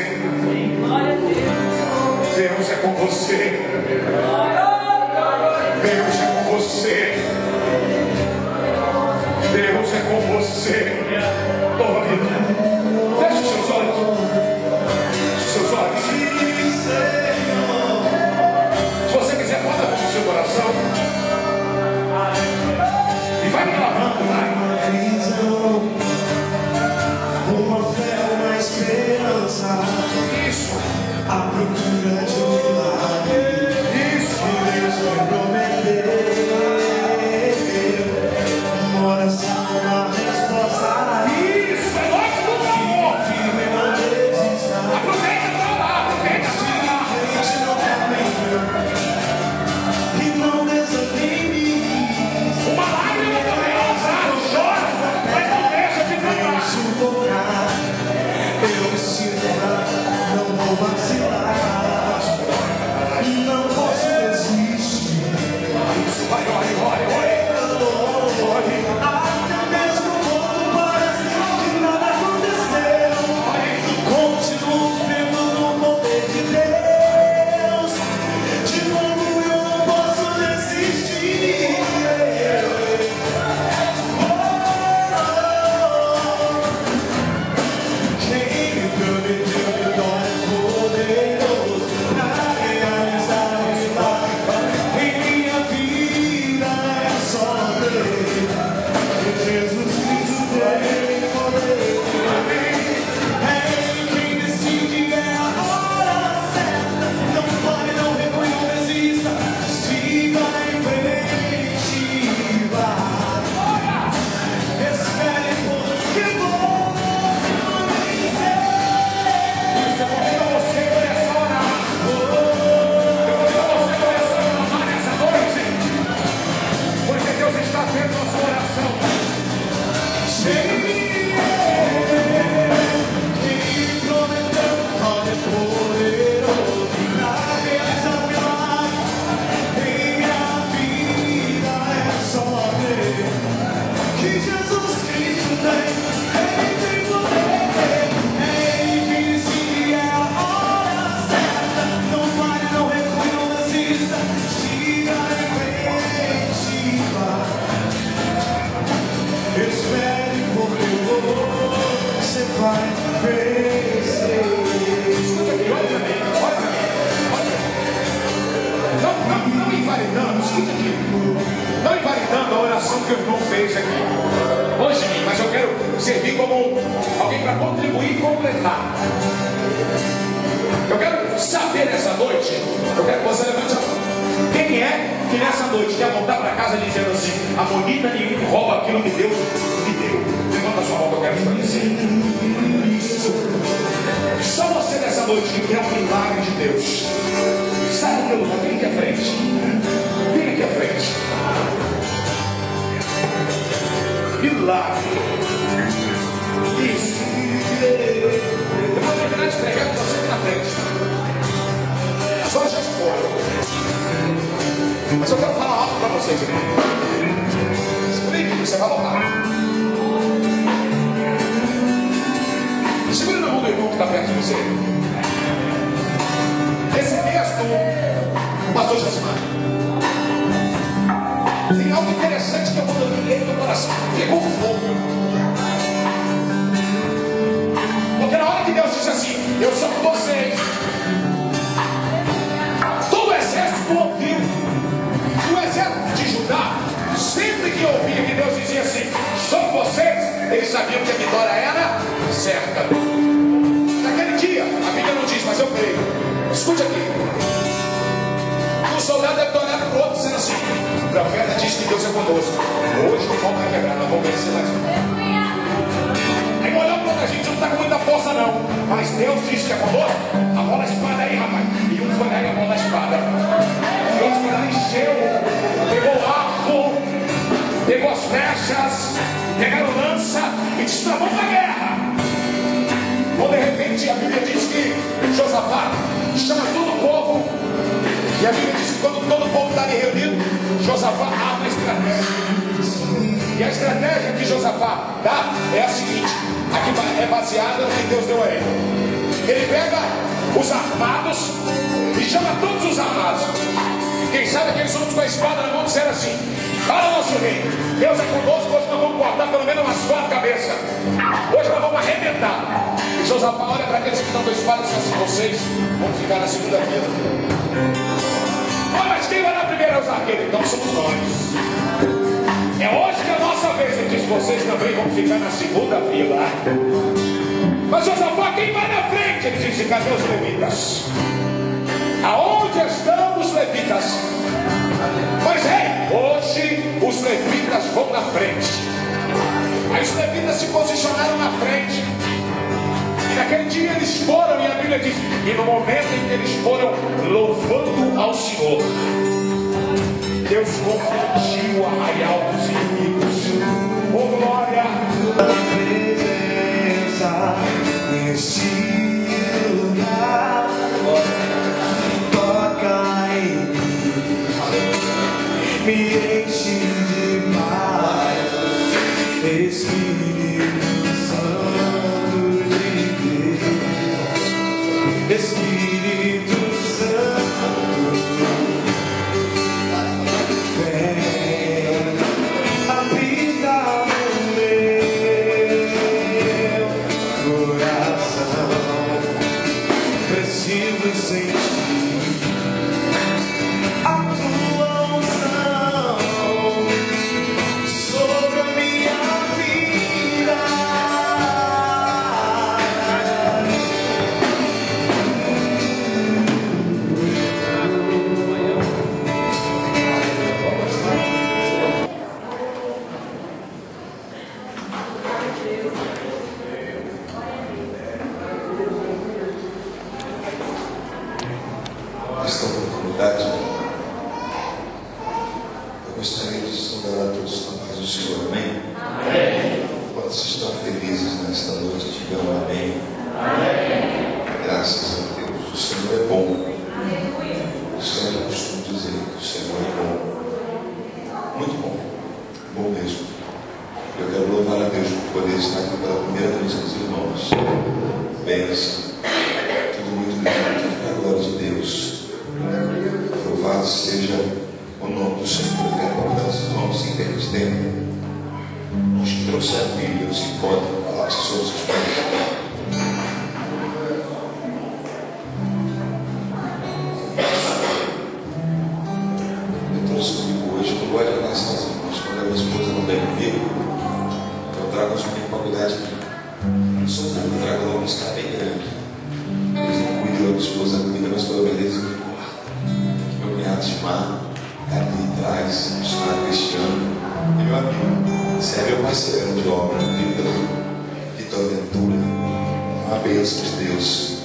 Deus é com você. Deus é com você. Deus é com você. Toma vida. Feche os seus olhos. Feche os seus olhos. Se você quiser, bota a mão no seu coração. E vai me lavando, vai. Uma fé, uma esperança. Isso. A procura de um milagre. Isso. Que Deus vai prometer. Uma oração, uma resposta. Isso. É nós, por favor. Firme, não desista. Aproveita pra lá. Aproveita pra lá. Frente no caminho. E não desanime. Uma lágrima também é ousado. Chora, mas não deixa de cantar. Sufocar. Eu me sinto fraco. Não vou vacilar. Não posso desistir. Vai, ore. Até mesmo quando parece que nada aconteceu, continuo vendo no poder de Deus. De novo eu não posso desistir. Quem me prometeu vitória poderoso pra realizar o milagre em minha vida, é só crer que Jesus Cristo tem poder. É Ele quem decide, é a hora certa. Não pare, não recue, não desista. Siga em frente, vá. Espere porque vou vencer. Isso, eu convido você a começar a orar. Eu convido você a começar a clamar nessa noite. Porque Deus está vendo a sua oração. Quem prometeu vitória poderoso pra realizar o milagre em minha vida, é só crer que Jesus Cristo tem poder. É Ele que decide, é a hora certa. Não pare, não recue, não desista. Siga em frente, vá. Espere porque você vai vencer. Escuta aqui, olha pra mim. Não invalidando, escuta aqui. Não invalidando a oração que o irmão fez aqui. Longe de mim, mas eu quero servir como alguém para contribuir e completar. Eu quero saber nessa noite, eu quero que você levante a mão. Quem é que nessa noite quer voltar para casa dizendo assim: amonita nenhum rouba aquilo que Deus me deu? Levanta a sua mão que eu quero esclarecer. Isso. Só você nessa noite que quer um milagre de Deus. Sai do teu lugar, vem aqui à frente. Vem aqui à frente. Milagre. Isso. Eu vou terminar de pregar com você aqui na frente. Só já fora. Mas eu quero falar algo para vocês, irmão. Explique, você vai pegou fogo. Porque na hora que Deus disse assim, eu sou com vocês, todo o exército ouviu. E o exército de Judá, sempre que ouvia que Deus dizia assim, sou com vocês, eles sabiam que a vitória era certa. Naquele dia, a Bíblia não diz, mas eu creio. Escute aqui. O soldado deve olhar para o outro dizendo assim, o profeta diz que Deus é conosco. Hoje o pau vai quebrar, nós vamos vencer mais um. Aí olhou para a gente, não está com muita força não. Mas Deus disse que é conosco. A bola a espada aí, rapaz. E um foi lá e a bola a espada. E outro foi lá e encheu. Pegou o arco, pegou as flechas, pegaram lança e destravou uma guerra. Quando de repente a Bíblia diz que Josafá chama todo o povo. E a Bíblia diz que quando todo o povo está ali reunido, Josafá arma a estratégia. E a estratégia que Josafá dá é a seguinte, aqui é baseada no que Deus deu a ele. Ele pega os armados e chama todos os armados. Quem sabe aqueles homens com a espada na mão disseram assim, fala nosso rei, Deus é conosco, hoje nós vamos cortar pelo menos umas 4 cabeças. Hoje nós vamos arrebentar. E Josafá olha para aqueles que estão com a espada e diz assim, vocês vão ficar na segunda fila. Mas quem vai na primeira é os arqueiros? Então somos nós. É hoje que é a nossa vez. Ele diz, vocês também vão ficar na segunda fila. Mas Josafá, quem vai na frente? Ele diz, cadê os levitas? Aonde estão os levitas? Mas rei, hoje os levitas vão na frente. Aí os levitas se posicionaram na frente. E naquele dia eles foram, e a Bíblia diz, e no momento em que eles foram louvando ao Senhor, Deus confundiu o arraial dos inimigos. Oh glória! Presença nesse lugar, toca em mim, me enche de paz, Espírito Santo de Deus, Espírito Santo, vem habitar no meu coração. Preciso sentir a tua unção sobre a minha vida. Esta oportunidade, eu gostaria de saudar a todos com a paz do Senhor, amém? Amém. Quantos estão felizes nesta noite, digam amém. Amém. Graças a Deus, o Senhor é bom. O Senhor, eu costumo dizer que o Senhor é bom, muito bom, bom mesmo. Eu quero louvar a Deus por poder estar aqui pela primeira vez com os irmãos. Bênção, tudo muito lindo, tudo para a glória de Deus. Louvado seja o nome do Senhor. Eu quero convidar os irmãos sem perder tempo. Os que trouxeram a Bíblia, os que podem falar sobre os pés. Eu trouxe comigo hoje, não gosto de andar sozinho, mas quando a minha esposa não vem comigo, eu trago os meninos para cuidar de mim. Eu sou bom, eu trago logo uns caras bem grandes. Eles não cuidam da esposa, cuidam da esposa, beleza? Meu cunhado de mar, ali atrás, o missionário Cristiano, e meu amigo, você é meu parceiro de obra, Vitor Ventura, uma bênção de Deus,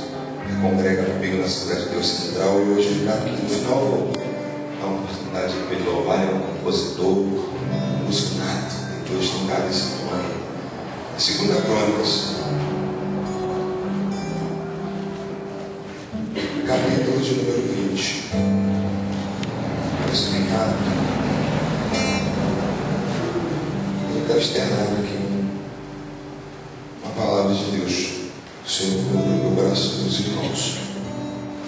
que congrega comigo na Assembleia de Deus Central, e hoje, já aqui no final, vou dar uma oportunidade de ele louvar, é um compositor, um músico nato, tem 2 lugares desse tamanho. Segunda Crônicas, capítulo de número 20. Vou explicar. Eu quero externar aqui uma palavra de Deus. O Senhor colocou no meu coração dos irmãos.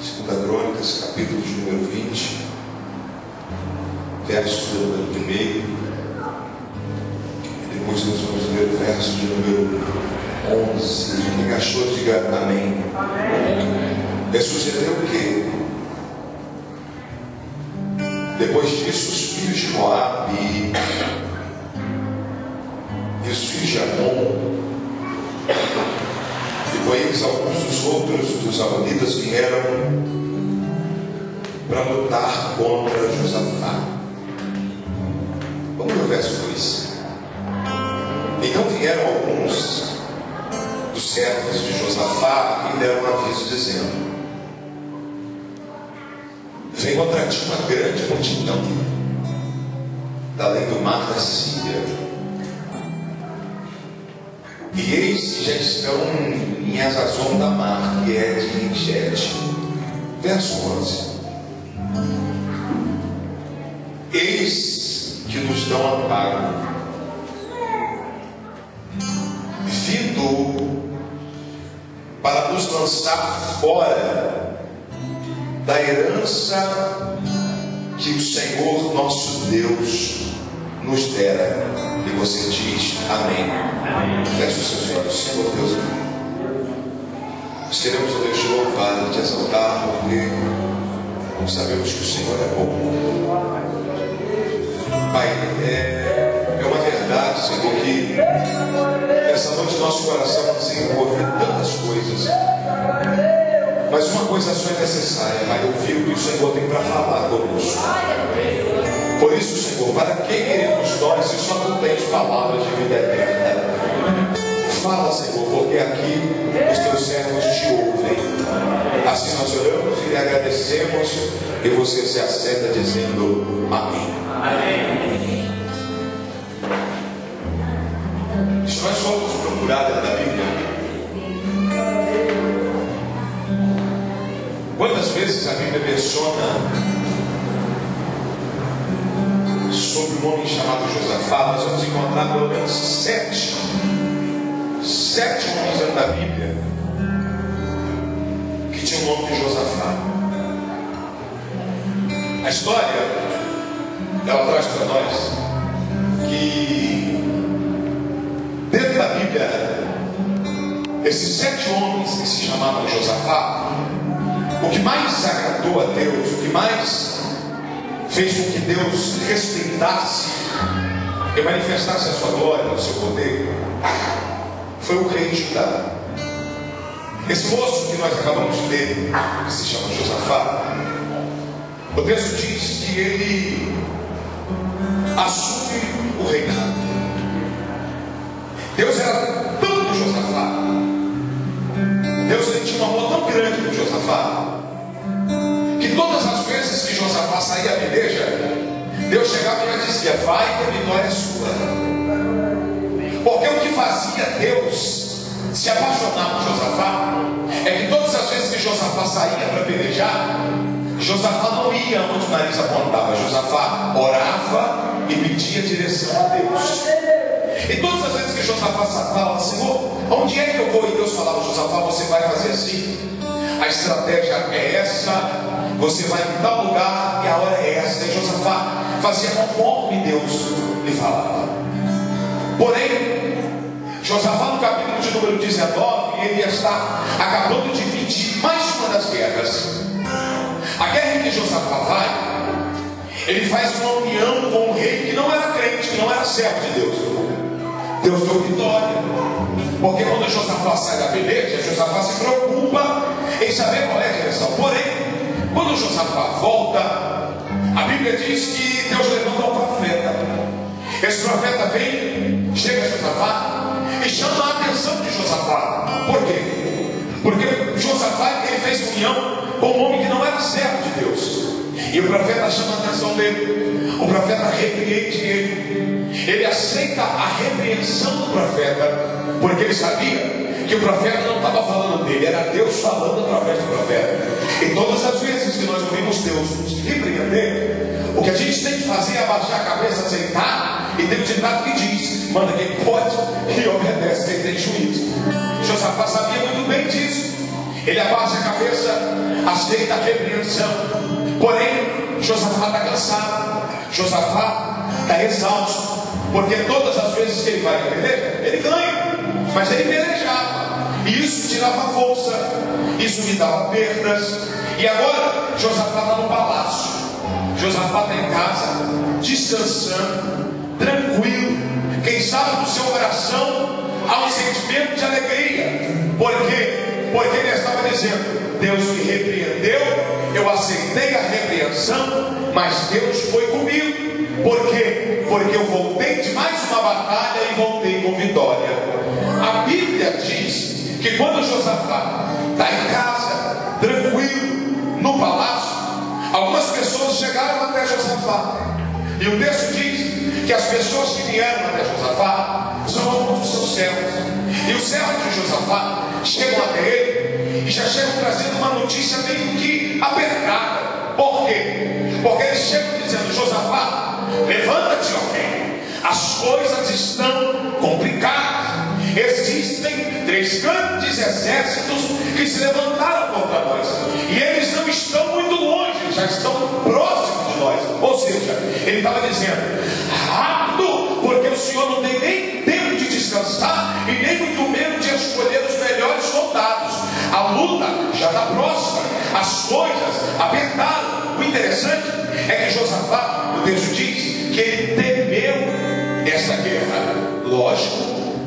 Segunda Crônicas, capítulo de número 20, versos do número 1. depois nós vamos ler o verso de número 11. Quem achou, diga amém. Sucedeu o quê? Depois disso, os filhos de Moabe e os filhos de Amon, e com eles alguns dos outros dos amonitas vieram para lutar contra Josafá. Vamos ver o verso 2. Então vieram alguns dos servos de Josafá e deram um aviso dizendo: vem contra ti uma grande multidão da além do mar da Síria, e eis que já estão em Hazazon da mar, que é de Engede. Verso 11. Eis que nos dão amparo, vindo para nos lançar fora da herança que o Senhor nosso Deus nos dera. E você diz amém. Feche os seus olhos. Senhor Deus, nós queremos hoje te louvar e te exaltar, porque sabemos que o Senhor é bom. Pai, é uma verdade, Senhor, que essa noite nosso coração desenvolve tantas coisas, mas uma coisa só é necessária, Pai, ouvir o que o Senhor tem para falar conosco. Por isso, Senhor, para quem iremos nós se só tu tens palavras de vida eterna? Fala, Senhor, porque aqui os teus servos te ouvem. Assim nós oramos e lhe agradecemos, e você se assenta dizendo amém. Amém. Se nós formos procurar dentro da Bíblia, quantas vezes a Bíblia menciona sobre um homem chamado Josafá, nós vamos encontrar pelo menos sete homens dentro da Bíblia que tinham o nome de Josafá. A história ela traz para nós que dentro da Bíblia, esses 7 homens que se chamavam Josafá, o que mais agradou a Deus, o que mais fez com que Deus respeitasse e manifestasse a sua glória, o seu poder, foi o rei de Judá. Esse moço que nós acabamos de ler, que se chama Josafá, o texto diz que ele assume o reinado. Deus era tanto Josafá, Deus tinha um amor tão grande por Josafá, que todas as vezes que Josafá saía à peleja, Deus chegava e já dizia: vai, que a vitória é sua. Porque o que fazia Deus se apaixonar por Josafá é que todas as vezes que Josafá saía para pelejar, Josafá não ia onde o nariz apontava. Josafá orava e pedia direção a Deus. E todas as vezes que Josafá falava: Senhor, onde é que eu vou? E Deus falava: Josafá, você vai fazer assim, a estratégia é essa, você vai em tal lugar e a hora é essa. E Josafá fazia conforme Deus lhe falava. Porém, Josafá, no capítulo de número 19, ele está acabando de dividir mais uma das guerras. A guerra em que Josafá vai, ele faz uma união com um rei que não era crente, que não era servo de Deus. Deus deu vitória, porque quando Josafá sai da peleja, Josafá se preocupa em saber qual é a direção. Porém, quando Josafá volta, a Bíblia diz que Deus levanta um profeta. Esse profeta vem, chega a Josafá e chama a atenção de Josafá. Por quê? Porque Josafá, ele fez união com um homem que não era servo de Deus. E o profeta chama a atenção dele. O profeta repreende ele. Ele aceita a repreensão do profeta, porque ele sabia que o profeta não estava falando dele, era Deus falando através do profeta. E todas as vezes que nós ouvimos Deus nos repreender, o que a gente tem que fazer é abaixar a cabeça, aceitar. E tem um ditado que diz: manda quem pode e obedece quem tem juízo. Josafá sabia muito bem disso. Ele abaixa a cabeça, aceita a repreensão. Porém, Josafá está cansado, Josafá está exausto. porque todas as vezes que ele vai na peleja, ele ganha, mas ele pelejava, e isso tirava força, isso me dava perdas. E agora Josafá está no palácio, Josafá está em casa, descansando, tranquilo. Quem sabe no seu coração há um sentimento de alegria. Por quê? Porque ele estava dizendo: Deus me repreendeu, eu aceitei a repreensão, mas Deus foi comigo. Por quê? Porque eu voltei de mais uma batalha e voltei com vitória. A Bíblia diz que quando Josafá está em casa, tranquilo, no palácio, algumas pessoas chegaram até Josafá, e o texto diz que as pessoas que vieram até Josafá são alguns dos seus servos, e os servos de Josafá chegam até ele e já chegam trazendo uma notícia meio que apertada. Por quê? Porque eles chegam dizendo: Josafá, levanta-te, ok, as coisas estão complicadas, existem 3 grandes exércitos que se levantaram contra nós, e eles não estão muito longe, já estão próximos de nós. Ou seja, ele estava dizendo: rápido, porque o Senhor não tem nem tempo de descansar, e nem muito menos de escolher os melhores soldados. A luta já está próxima, as coisas apertaram. O interessante é que Josafá, o texto diz que ele temeu essa guerra. Lógico,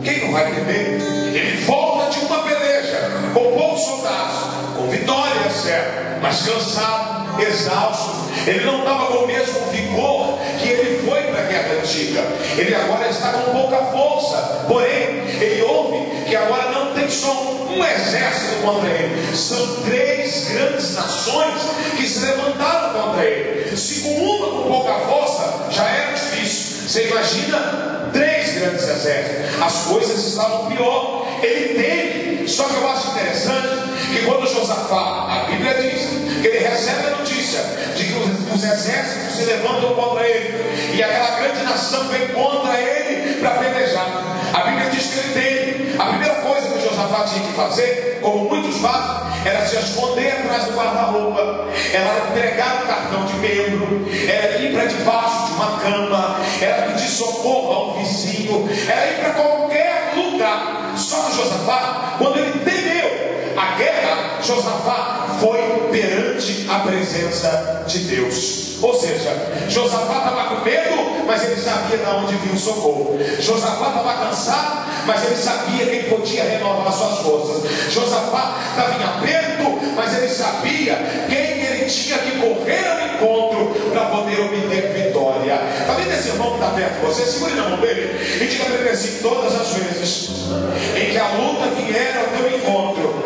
quem não vai temer? Ele volta de uma peleja com poucos soldados, com vitória, certo, mas cansado, exausto. Ele não estava com o mesmo vigor que ele foi para a guerra antiga. Ele agora está com pouca força. Porém, ele ouve que agora não tem só um exército contra ele, são 3 grandes nações que se levantaram contra ele. Se com uma com pouca força já era difícil, você imagina 3 grandes exércitos. As coisas estavam pior. Ele teme. Só que eu acho interessante que quando Josafá, a Bíblia diz que ele recebe a notícia de que os exércitos se levantam contra ele, e aquela grande nação vem contra ele para pelejar. A Bíblia diz que ele teme. A primeira coisa que Josafá tinha que fazer, como muitos fazem, era se esconder atrás do guarda-roupa, era entregar um cartão de membro, era ir para debaixo de uma cama, era pedir socorro a um vizinho, era ir para qualquer lugar. Só que Josafá, quando ele temeu a guerra, Josafá foi perante a presença de Deus. Ou seja, Josafá estava com medo, mas ele sabia de onde vinha o socorro. Josafá estava cansado, mas ele sabia que ele podia renovar suas forças. Josafá estava em aperto, mas ele sabia quem ele tinha que correr ao encontro para poder obter vitória. Está vendo esse irmão que está perto de você? Segure na mão dele e diga para ele assim: todas as vezes em que a luta vier ao teu encontro,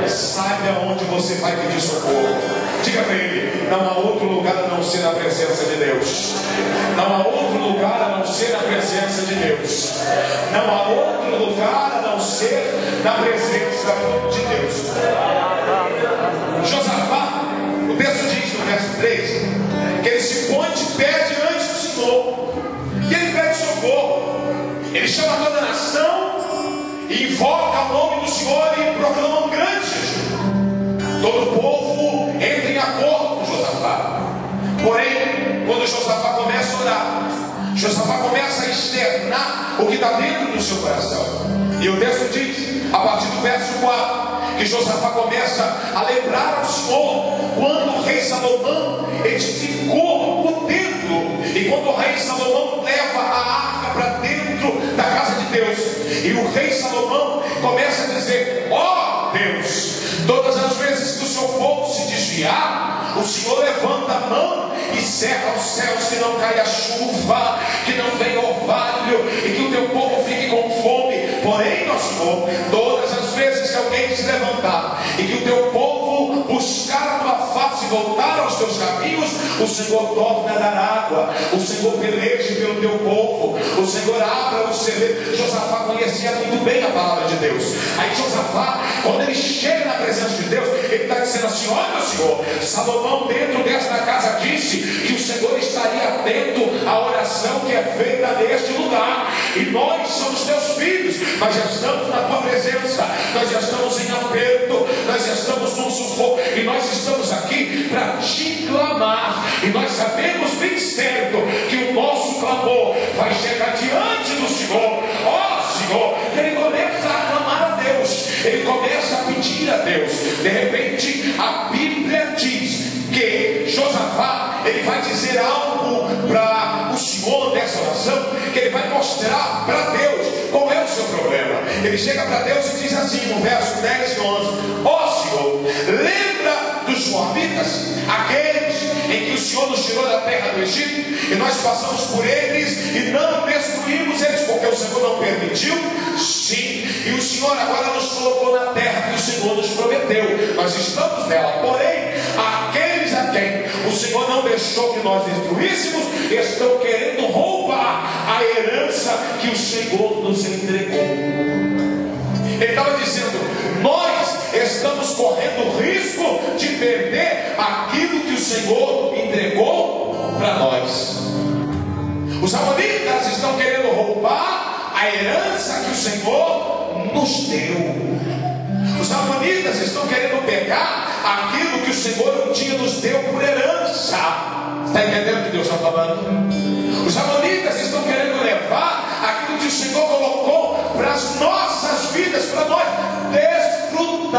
saiba aonde você vai pedir socorro. Diga para ele: não há outro lugar a não ser na presença de Deus. Não há outro lugar a não ser na presença de Deus. Não há outro lugar a não ser na presença de Deus. Josafá, o texto diz no verso 3 que ele se põe de pé diante do Senhor e ele pede socorro. Ele chama toda a nação e invoca o nome do Senhor e proclama um grande jejum. Todo o povo entra em acordo com Josafá. Porém, quando Josafá começa a orar, Josafá começa a externar o que está dentro do seu coração. E o texto diz, a partir do verso 4, que Josafá começa a lembrar ao Senhor quando o rei Salomão edificou o templo, e quando o rei Salomão leva a arca para dentro da casa de Deus, e o rei Salomão começa a dizer: ó Deus, todas as vezes que o seu povo se desviar, o Senhor levanta a mão e cerra os céus, que não caia chuva, que não venha orvalho, e que o teu povo fique com fome. Porém, nosso Senhor, todas as vezes que alguém se levantar e que o teu povo buscar a tua face e voltar aos teus caminhos, o Senhor torna a dar água, o Senhor peleje pelo teu povo, o Senhor abra o celeiro. Josafá conhecia muito bem a palavra de Deus. Aí Josafá, quando ele chega na presença de Deus, ele está dizendo assim: olha, Senhor, Salomão dentro desta casa disse que o Senhor estaria atento à oração que é feita neste lugar, e nós somos teus filhos, nós já estamos na tua presença, nós já estamos em aperto, nós já estamos num sufoco, e nós estamos aqui para te clamar, e nós sabemos bem certo que o nosso clamor vai chegar diante do Senhor. Ó Senhor, ele começa a clamar a Deus, ele começa a pedir a Deus. De repente a Bíblia diz que Josafá, ele vai dizer algo para o Senhor nessa oração, que ele vai mostrar para Deus qual é o seu problema. Ele chega para Deus e diz assim no verso 10 e 11: ó Senhor, lembra dos moabitas, aqueles em que o Senhor nos tirou da terra do Egito, e nós passamos por eles e não destruímos eles, porque o Senhor não permitiu? Sim, e o Senhor agora nos colocou na terra que o Senhor nos prometeu, nós estamos nela. Porém, aqueles a quem o Senhor não deixou que nós destruíssemos estão querendo roubar a herança que o Senhor nos entregou. Ele estava dizendo: nós estamos correndo risco de perder aquilo que o Senhor entregou para nós. Os amonitas estão querendo roubar a herança que o Senhor nos deu. Os amonitas estão querendo pegar aquilo que o Senhor um dia nos deu por herança. Está entendendo o que Deus está falando? Os amonitas estão querendo levar aquilo que o Senhor colocou para as nossas vidas, para nós desfrutarmos.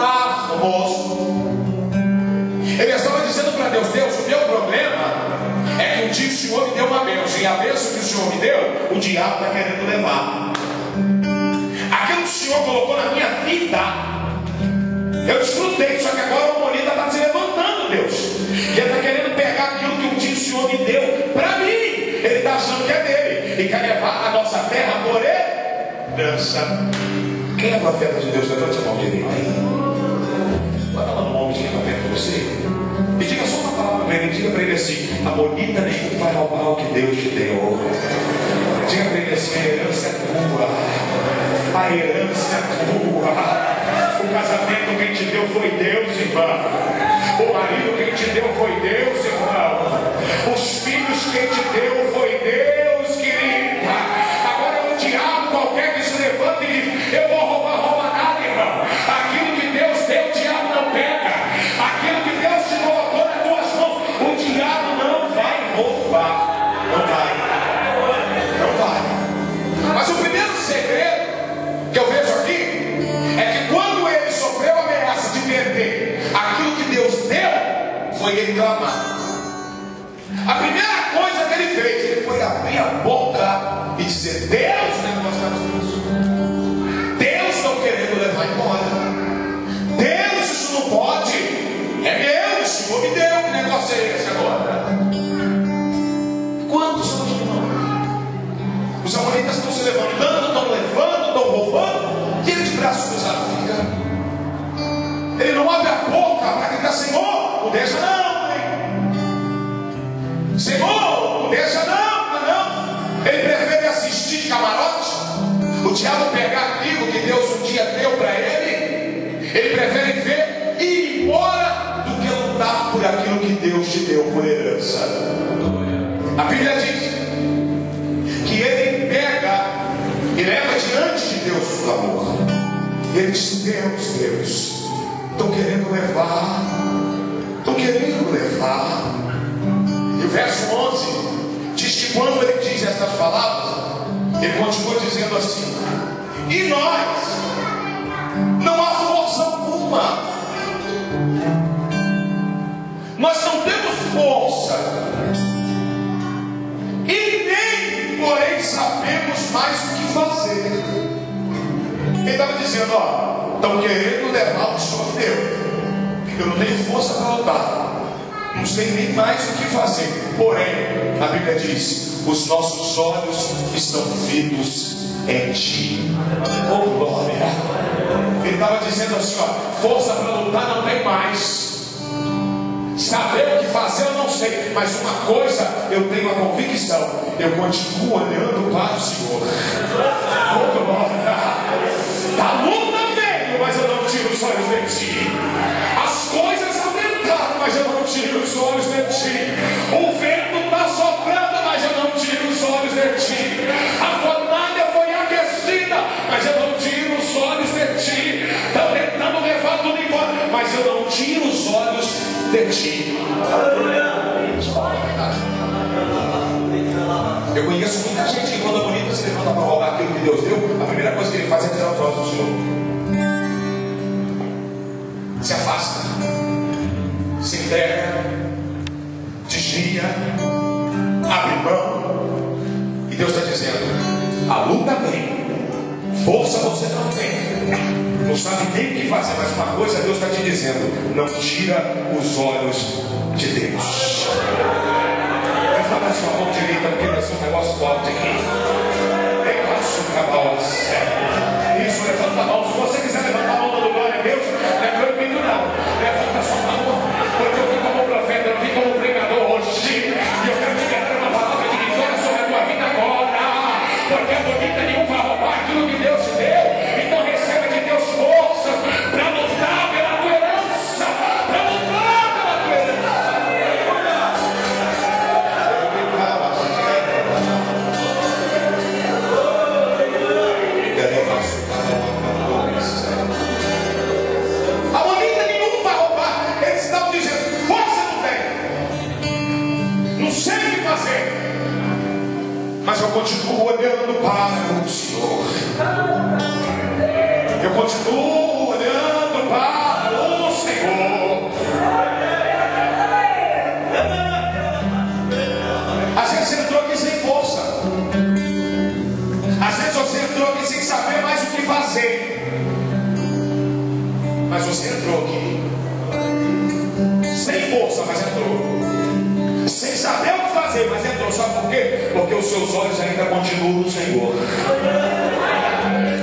Ele estava dizendo para Deus: Deus, o meu problema é que um dia o Senhor me deu uma bênção, e a bênção que o Senhor me deu, o diabo está querendo levar. Aquilo que o Senhor colocou na minha vida, eu desfrutei, só que agora o amonita está se levantando, Deus, e ele está querendo pegar aquilo que um dia o Senhor me deu para mim. Ele está achando que é dele e quer levar a nossa terra por herança. Quem é profeta de Deus? Levante a mão direita aí. Bota lá no ombro de quem está perto de você e diga só uma palavra para ele. Diga para ele assim: amonita nenhum vai roubar o que Deus te deu. Diga para ele assim: a herança é tua, a herança é tua. O casamento quem te deu foi Deus, irmão. O marido quem te deu foi Deus, irmão. Os filhos quem te deu foi Deus, querida. Agora o diabo qualquer que se levanta e diz: eu vou roubar, rouba nada, irmão. Aquilo que Deus deu, o diabo não pega. Aquilo que Deus te colocou nas tuas mãos, o diabo não vai roubar. Não vai. Não vai. Mas o primeiro segredo que eu vejo aqui é que quando ele sofreu a ameaça de perder aquilo que Deus deu, foi ele clamar. A primeira coisa que ele fez, ele foi abrir a boca e dizer: Deus, né, nós estamos nisso. Deus não querendo levar embora. Deus, isso não pode. É meu, o Senhor me deu. Que negócio é esse agora? Quantos são os irmãos? Os amonitas estão se levantando, estão levando, estão roubando, e ele de braço cruzado fica. Ele não abre a boca para gritar: Senhor, não deixa não. Senhor, não deixa não. Ele prefere assistir de camarote. O diabo pegar aquilo que Deus um dia deu para ele. Ele prefere ver e ir embora do que lutar por aquilo que Deus te deu por herança. A Bíblia diz que ele pega e leva diante de Deus o clamor. Ele diz: Deus, estou querendo levar. Estou querendo levar. E o verso 11 diz que quando ele diz estas palavras, ele continua dizendo assim: e nós, não há força alguma, nós não temos força, e nem, porém, sabemos mais o que fazer. Ele estava dizendo: ó, estão querendo levar o que o Senhor deu, eu não tenho força para lutar, não sei nem mais o que fazer. Porém, a Bíblia diz: os nossos olhos estão fitos em ti. Oh glória! Ele estava dizendo assim: ó, força para lutar não tem mais, saber o que fazer eu não sei, mas uma coisa eu tenho a convicção: eu continuo olhando para o Senhor. Oh glória! primeira coisa que ele faz é tirar os olhos do Senhor. Se afasta, se entrega, desvia, abre mão. E Deus está dizendo: a luta vem, força você não tem, não sabe nem o que fazer, mas uma coisa Deus está te dizendo: não tira os olhos de Deus. Levanta a sua mão direita, porque vai ser um negócio forte aqui. Isso, levanta a mão. Se você quiser levantar a mão do glória a Deus, não é proibido não. Levanta a sua mão, porque eu vim como profeta, eu vim como pregador hoje. E eu quero liberar uma palavra de vitória sobre a tua vida agora. Porque a bonita nenhum vai roubar aquilo que Deus te deu. Então receba de Deus força para lutar pela tua herança. Para lutar pela tua herança. A bonita nenhum vai roubar. Eles estavam dizendo: força não tem, não sei o que fazer, mas eu continuo olhando para o Senhor. Eu continuo olhando para o Senhor. Às vezes você entrou aqui sem força. Às vezes você entrou aqui sem saber mais o que fazer. Mas você entrou aqui sem força, mas entrou. Sem saber o que fazer, mas entrou. Sabe por quê? Porque os seus olhos ainda continuam no Senhor.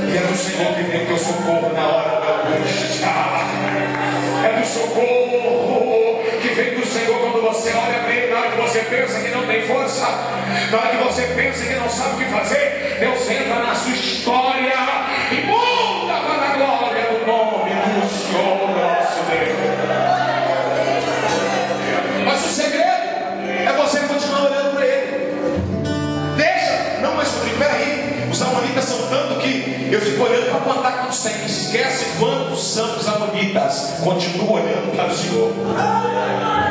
E é do Senhor que vem o teu socorro na hora da angústia. É do socorro que vem do Senhor quando você olha para Ele. Na hora que você pensa que não tem força, na hora que você pensa que não sabe o que fazer, Deus entra na sua história e muda para a glória do nome do Senhor nosso Deus. Mas o segredo é você continuar olhando para Ele. Deixa, não, mas peraí, os amonitas são tanto que eu fico olhando para contar quantos tem. Esquece quantos são os amonitas. Continua olhando para o Senhor.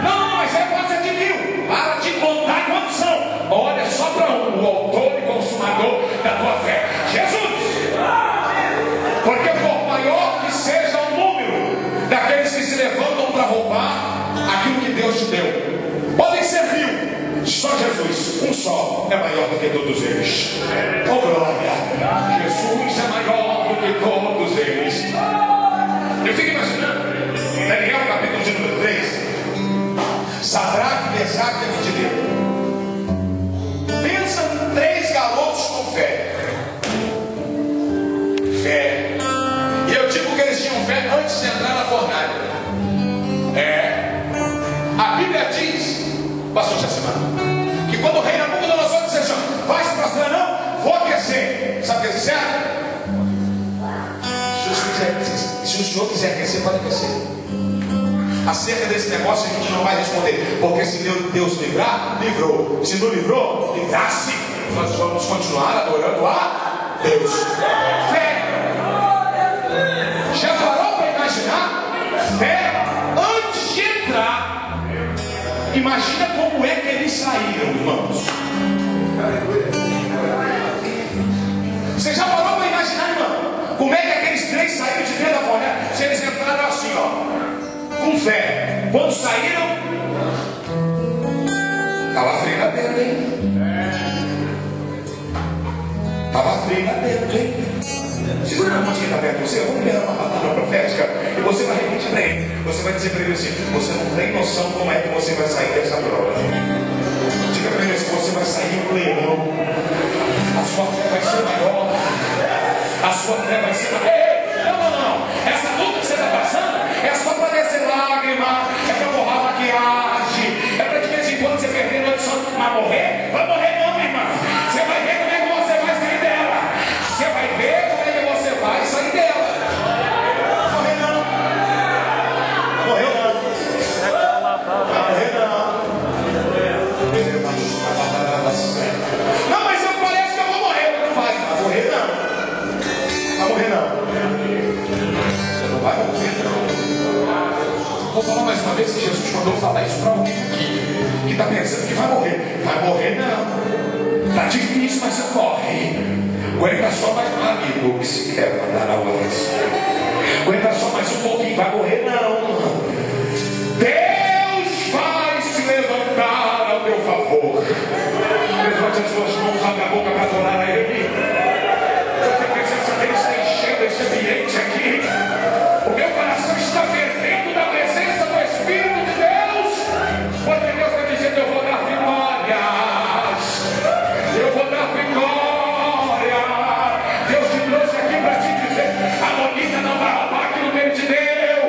Não, mas é quase de 1000. Para de contar quantos são. Olha só para um, o autor e consumador da tua fé, Jesus. Porque por maior que seja o número daqueles que se levantam para roubar aquilo que Deus te deu, podem ser 1000, só Jesus, um só, é maior do que todos eles. Oh glória, Jesus é maior do que todos eles. Eu fico imaginando Daniel capítulo de número 3, Sadraque, Mesaque e Abednego. Pensa em 3 garotos com fé. Fé. E eu digo que eles tinham fé antes de entrar na fornalha. A Bíblia diz, pastor Jacimar, que quando o rei Nabucodonosor disse assim: vai se prostrar não, vou aquecer. Sabe o que eles disseram? Se o senhor quiser aquecer, pode aquecer. Acerca desse negócio a gente não vai responder, porque se Deus livrar, livrou. Se não livrou, livrasse. Nós vamos continuar adorando a Deus. Fé. Já parou para imaginar? Fé antes de entrar. Imagina como é que eles saíram, irmãos. Você já parou para imaginar, irmão? Como é que aqueles 3 saíram de dentro da fornalha? Se eles entraram assim, ó, com fé. Quando saíram, estava frio lá dentro, hein? Estava frio lá dentro, hein? Segura na mão de quem está perto de você. Eu vou liberar uma palavra profética e você vai repetir para ele. Você vai dizer para ele assim: você não tem noção como é que você vai sair dessa prova. Diga para ele assim: você vai sair um leão. A sua fé vai ser maior. A sua fé vai ser maior. Ei, não. Essa luta que você está passando é só para descer lágrima, é para borrar maquiagem, é para de vez em quando você perder a noção. Mas morrer? Vai morrer não, minha irmã. Você vai ver como é que você vai sair dela. Você vai ver como é que você vai sair dela. Morrer não. Morreu não. Morrer não. Não, mas eu parece que eu vou morrer. Não vai. Vai morrer não. Vai morrer não. Você não vai morrer não. Vou falar mais uma vez que Jesus mandou falar isso para alguém aqui que está pensando que vai morrer. Vai morrer não. Está difícil, mas você corre. Aguenta só mais um amigo que se quer mandar a oração. Aguenta só mais um pouquinho, vai morrer não. Deus vai se levantar ao teu favor. Levante as suas mãos, abre a boca para adorar a Ele. Eu tenho presença dele, está enchendo esse ambiente aqui. O meu coração está fervendo da presença do Espírito de Deus. Porque Deus está dizendo: eu vou dar vitórias. Eu vou dar vitória. Deus te trouxe aqui para te dizer: a bonita não vai roubar aquilo que Ele te deu.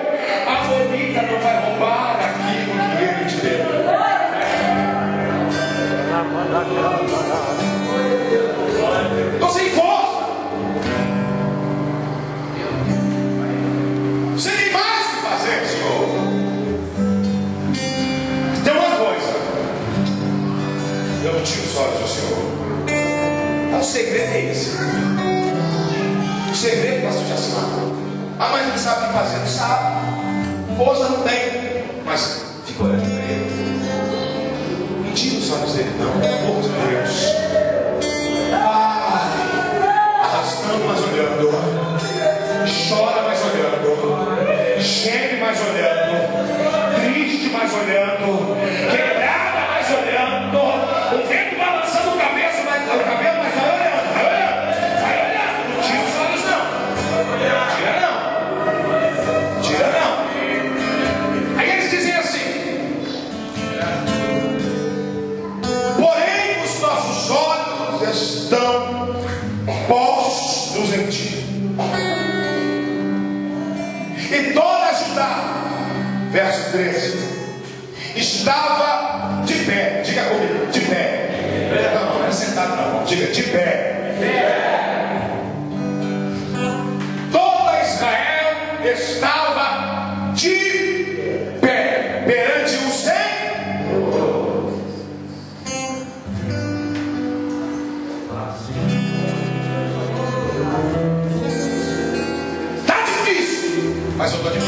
A bonita não vai roubar aquilo que Ele te deu. Estou sem força. Sem nem mais o que fazer, Senhor. Tem uma coisa. Eu não tiro os olhos do Senhor. O segredo é esse. O segredo, pastor já sabe. Ah, mas não sabe o que fazer. Não sabe. Força não tem. Mas fica olhando para Ele. Não tira os olhos dele, não. Pelo amor de Deus. Arrastando, mas olhando. Chora, mas olhando. Geme, mas olhando. Triste, mas olhando. Quebrada, mas olhando. O vento balançando o cabelo, mas vai olhando. Vai olhando. Vai olhando. Não tira os olhos, não. Tira não. Tira não. Aí eles dizem assim: porém os nossos olhos estão postos em Ti. E toda Judá, verso 13, estava de pé. Diga comigo, de pé. Não, não é sentado não. Diga, de pé. Toda Israel estava de pé perante o Senhor. Está difícil, mas eu estou de pé.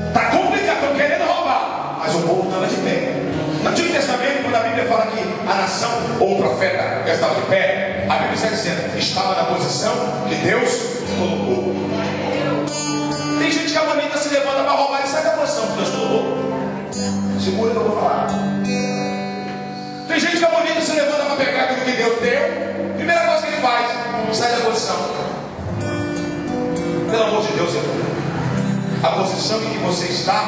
Está complicado, estão querendo roubar, mas o povo estava de pé. No Antigo Testamento, quando a Bíblia fala que a nação ou o profeta estava de pé, a Bíblia está dizendo: estava na posição que Deus colocou. Tem gente que amanhã se levanta para roubar e sai da posição que Deus colocou. Segura que eu vou falar. Tem gente que amanhã se levanta para pegar aquilo que Deus deu. Primeira coisa que ele faz: sai da posição. Pelo amor de Deus, irmão. A posição em que você está,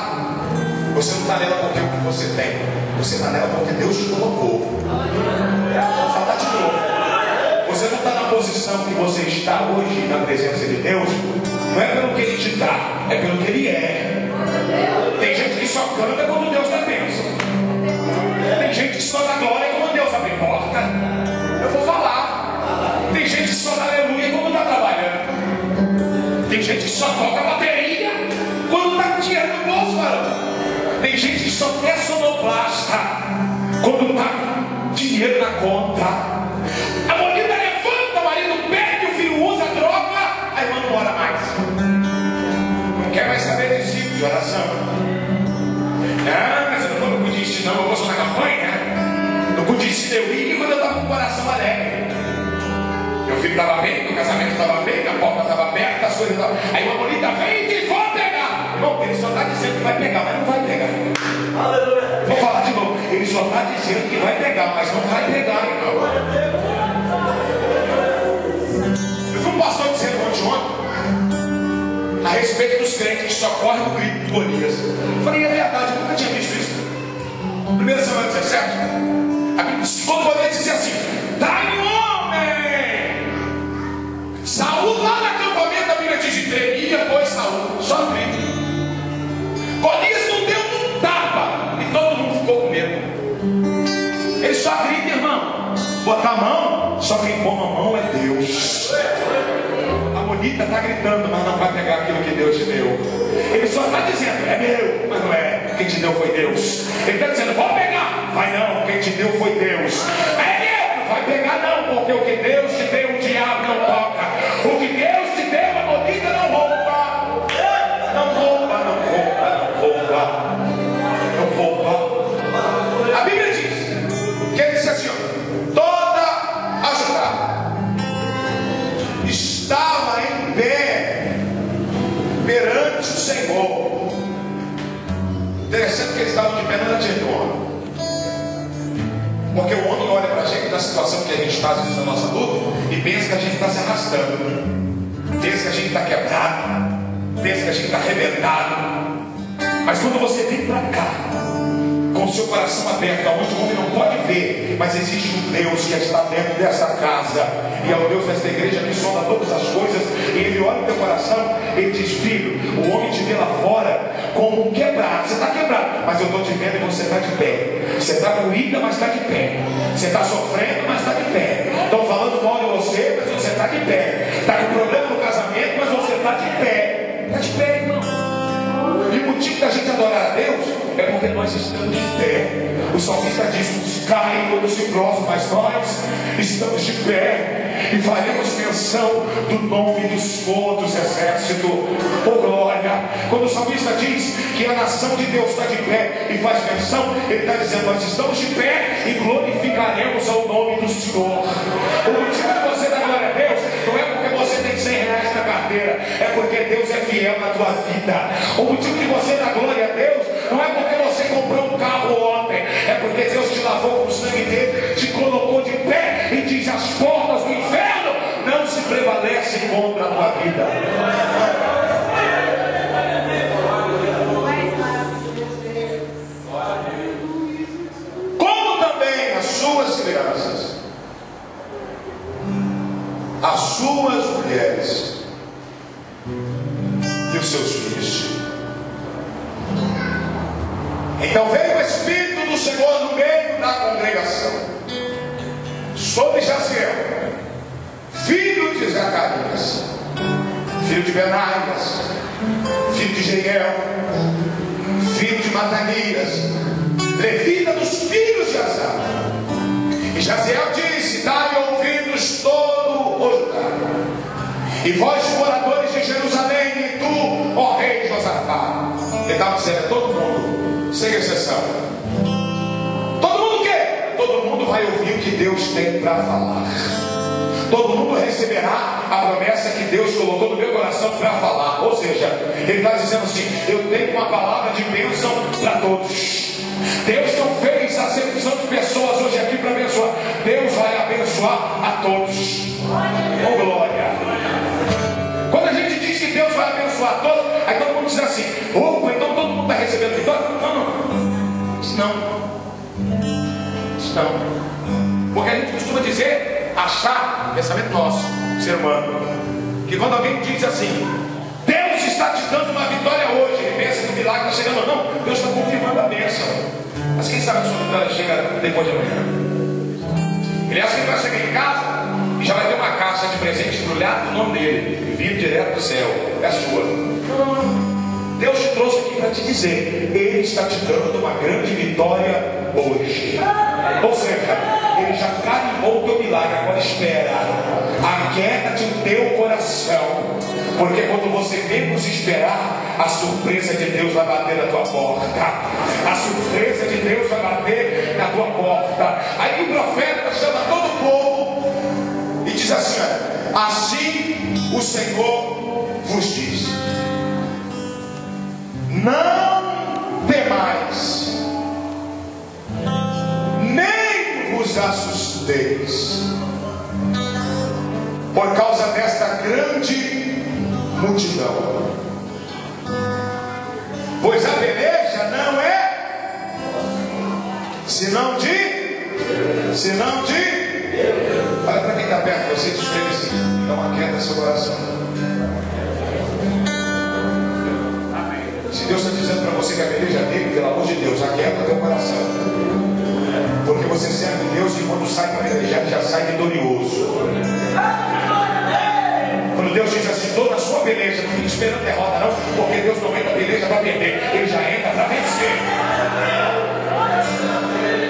você não está nela porque o que você tem, você está nela porque Deus te colocou. Vou falar de novo. Você não está na posição que você está hoje na presença de Deus, não é pelo que Ele te dá, é pelo que Ele é. Tem gente que só canta quando Deus dá bênção. Tem gente que só dá glória quando Deus abre porta. Eu vou falar. Tem gente que só dá aleluia quando está trabalhando. Tem gente que só toca bateria quando está com dinheiro no bolso, varão. Tem gente que só quer sonoplasta quando está com dinheiro na conta. A mulher levanta, o marido perde, o filho usa droga, a irmã não ora mais. Não quer mais saber desse tipo de oração. Ah, mas eu não vou no Cudice, não, eu vou só na campanha. No Cudice eu ia quando eu estava com o coração alegre. Meu filho estava bem, meu casamento estava bem, a porta estava aberta, as coisas estavam. Aí uma bonita vem e vou pegar. Irmão, ele só está dizendo que vai pegar, mas não vai pegar. Aleluia. Vou falar de novo. Ele só está dizendo que vai pegar, mas não vai pegar, irmão. Eu vi um pastor dizendo ontem a respeito dos crentes que só correm no grito de Golias. Eu falei, é verdade, eu nunca tinha visto isso. 1 Samuel 17, a Bíblia diz que Golias dizia assim: dai-me um homem. Saúl lá no acampamento, a Bíblia diz que tremia, pois Saúl só grita. Golias não deu um tapa e todo mundo ficou com medo. Ele só grita, irmão. Botar a mão, só quem põe a mão é Deus. A bonita está gritando, mas não vai pegar aquilo que Deus te deu. Ele só está dizendo, é meu, mas não é. Quem te deu foi Deus. Ele está dizendo, vou pegar. Vai não, quem te deu foi Deus. É meu, não vai pegar não, porque o que Deus te deu, o diabo não toca. O que Deus te deu, a bonita não rouba. Não rouba, não rouba, não rouba. Não rouba. A Bíblia diz que ele disse assim, ó, toda a Judá estava em pé perante o Senhor. Interessante que eles estavam de pé não diante do homem. Porque o homem olha para a gente na situação que a gente está, às vezes, na nossa luta, e pensa que a gente está se arrastando, pensa que a gente está quebrado, pensa que a gente está arrebentado. Mas quando você vem para cá, com o seu coração aberto, aonde o homem não pode ver, mas existe um Deus que está dentro dessa casa, e é o Deus dessa igreja que sonda todas as coisas, e Ele olha no teu coração, Ele diz: filho, o homem te vê lá fora como quebrado, você está quebrado, mas eu estou te vendo e você está de pé. Você está moída, mas está de pé. Você está sofrendo, mas está de pé. Estão falando mal de você, mas você está de pé. Está com problema no casamento, mas você está de pé. Está de pé, irmão. E o motivo da gente adorar a Deus é porque nós estamos de pé. O salmista diz: uns caem, outros se prostram, mas nós estamos de pé e faremos menção do nome do Senhor dos exércitos. Oh glória! Quando o salmista diz que a nação de Deus está de pé e faz menção, ele está dizendo: nós estamos de pé e glorificaremos ao nome do Senhor. O motivo de você dar glória a Deus não é porque você tem 100 reais na carteira, é porque Deus é fiel na tua vida. O motivo de você dar glória a Deus não é porque você comprou um carro ontem, é porque Deus te lavou com o sangue dele, te colocou de pé e diz: as portas do inferno não se prevalecem contra a tua vida. Como também as suas crianças, as suas mulheres e os seus filhos. Então veio o Espírito do Senhor no meio da congregação sobre Jaziel, filho de Zacarias, filho de Benaias, filho de Jeiel, filho de Matanias, levita dos filhos de Asaf. E Jaziel disse: dai ouvidos todo o Judá, e vós moradores de Jerusalém, e tu, ó rei Josafá. Ele estava dizendo: todo mundo, sem exceção. Todo mundo o quê? Todo mundo vai ouvir o que Deus tem para falar. Todo mundo receberá a promessa que Deus colocou no meu coração para falar. Ou seja, ele está dizendo assim: eu tenho uma palavra de bênção para todos. Deus não fez acepção de pessoas hoje aqui para abençoar. Deus vai abençoar a todos. Oh glória! Quando a gente diz que Deus vai abençoar a todos, aí todo mundo diz assim: opa, então todo mundo está recebendo vitória? Não. Isso não. Porque a gente costuma dizer, achar, pensamento nosso, ser humano, que quando alguém diz assim: Deus está te dando uma vitória hoje, ele pensa que o milagre está chegando. Não, Deus está confirmando a bênção. Mas quem sabe a sua vitória chega depois de amanhã? Ele acha que ele vai chegar em casa e já vai ter uma caixa de presente embrulhada no nome dele, vindo direto do céu. É a sua. Não. Deus te trouxe aqui para te dizer: Ele está te dando uma grande vitória hoje. Ou seja, Ele já carimbou o teu milagre. Agora espera. Aquieta-te o teu coração, porque quando você menos esperar, a surpresa de Deus vai bater na tua porta. A surpresa de Deus vai bater na tua porta. Aí o profeta chama todo o povo e diz assim: assim o Senhor vos diz: não temais, nem vos assusteis por causa desta grande multidão, pois a peleja não é senão de olha para quem está perto de você, escreve assim: dá uma queda no seu coração. Se Deus está dizendo para você que a peleja dele, pelo amor de Deus, aquieta o teu coração, porque você serve Deus e quando sai para pelejar, ele já sai vitorioso. Quando Deus diz assim: toda a sua peleja, não fique esperando derrota não, porque Deus não entra a peleja para perder, Ele já entra para vencer.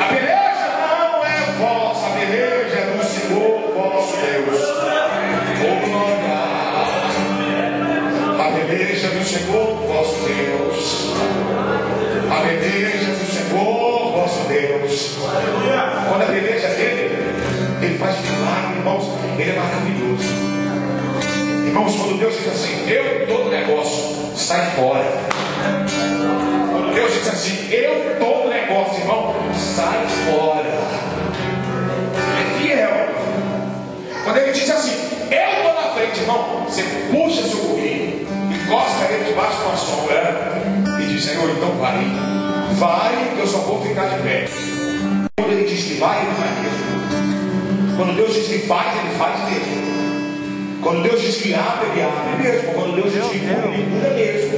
A peleja não é vossa, a peleja é do Senhor vosso Deus. Oh glória! A peleja do Senhor vosso Deus. A peleja do Senhor vosso Deus. Quando a peleja dele, ele faz milagre, irmãos, ele é maravilhoso. Irmãos, quando Deus diz assim, eu estou no negócio, sai fora. Quando Deus diz assim, eu estou no negócio, irmão, sai fora. É fiel. Quando ele diz assim, eu estou na frente, irmão, você puxa seu burrinho, encosta ele debaixo de uma sombra e diz, Senhor, então vai, que eu só vou ficar de pé. Quando ele diz que vai, ele vai mesmo. Quando Deus diz que faz, ele faz mesmo. Quando Deus diz que abre, ele abre mesmo. Quando Deus diz que cura, ele cura mesmo.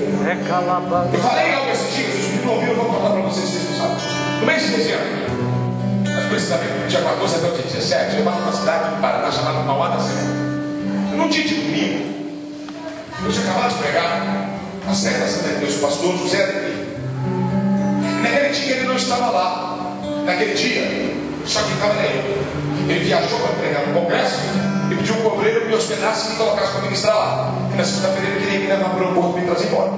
Eu falei algo esses dias, os meninos não ouviram, eu vou contar para vocês, vocês não sabem. No mês de dezembro, nós precisamente, dia 14 até o dia 17, eu estava numa cidade do Paraná chamada Mauá da Serra. Num dia de domingo, eu tinha acabado de pregar a Serra da Santa Cruz, o pastor José daqui. Naquele dia ele não estava lá. Naquele dia, só que estava nele. Ele viajou para pregar no congresso e pediu um cobreiro me hospedasse e me colocasse para ministrar lá. E na segunda-feira ele queria me levar para o aeroporto e me trazer embora.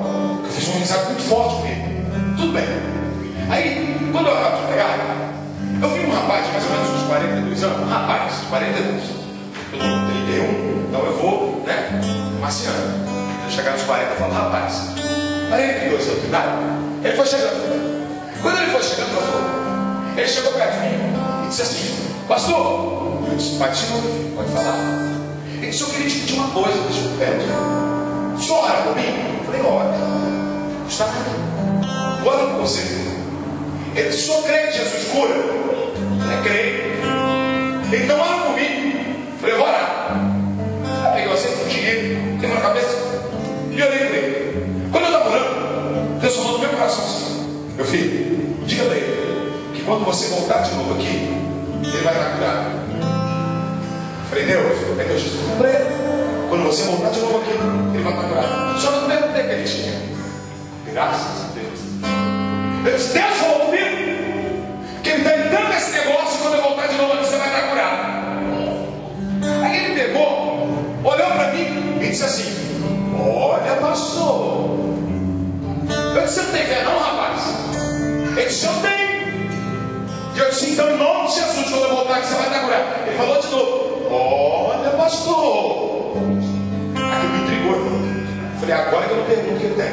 Eu fiz um amizade muito forte com ele. Tudo bem. Aí, quando eu acabo de pregar, eu vi um rapaz de mais ou menos uns 42 anos. Um rapaz de 42. Eu estou com 31, então eu vou, né? Marciano. Eu chegar nos 40 e falo, rapaz, 42 anos de idade. Ele foi chegando. Quando ele foi chegando, ele chegou perto de mim e disse assim, pastor, eu disse, pai, filho, pode falar. Ele disse, eu queria te pedir uma coisa, deixa eu pedir. O senhor ora por mim? Eu falei, ora. Está aqui. Ora por você. Ele disse, o senhor crê que Jesus cura? Eu falei, creio. Então ora por mim. Eu falei, vou orar. Eu peguei o dinheiro, tem na cabeça e orei por ele. Quando eu estava orando, Deus falou no meu coração assim, meu filho, diga para ele que quando você voltar de novo aqui, ele vai estar curado. Eu falei, Deus, é que eu disse para ele, quando você voltar de novo aqui, ele vai estar curado. Só não lembro até que ele tinha. Graças a Deus. Eu disse, Deus falou comigo que ele está entrando nesse negócio, quando eu voltar de novo aqui, você vai estar curado. Aí ele pegou, olhou para mim e disse assim, olha, pastor. Eu disse, você não tem fé não, rapaz? Ele disse, eu tenho. E eu disse, então em nome de Jesus, quando eu voltar aqui, você vai estar curado. Ele falou de novo, olha, pastor. Aquilo me intrigou, irmão. Eu falei, agora que eu não pergunto o que ele tem.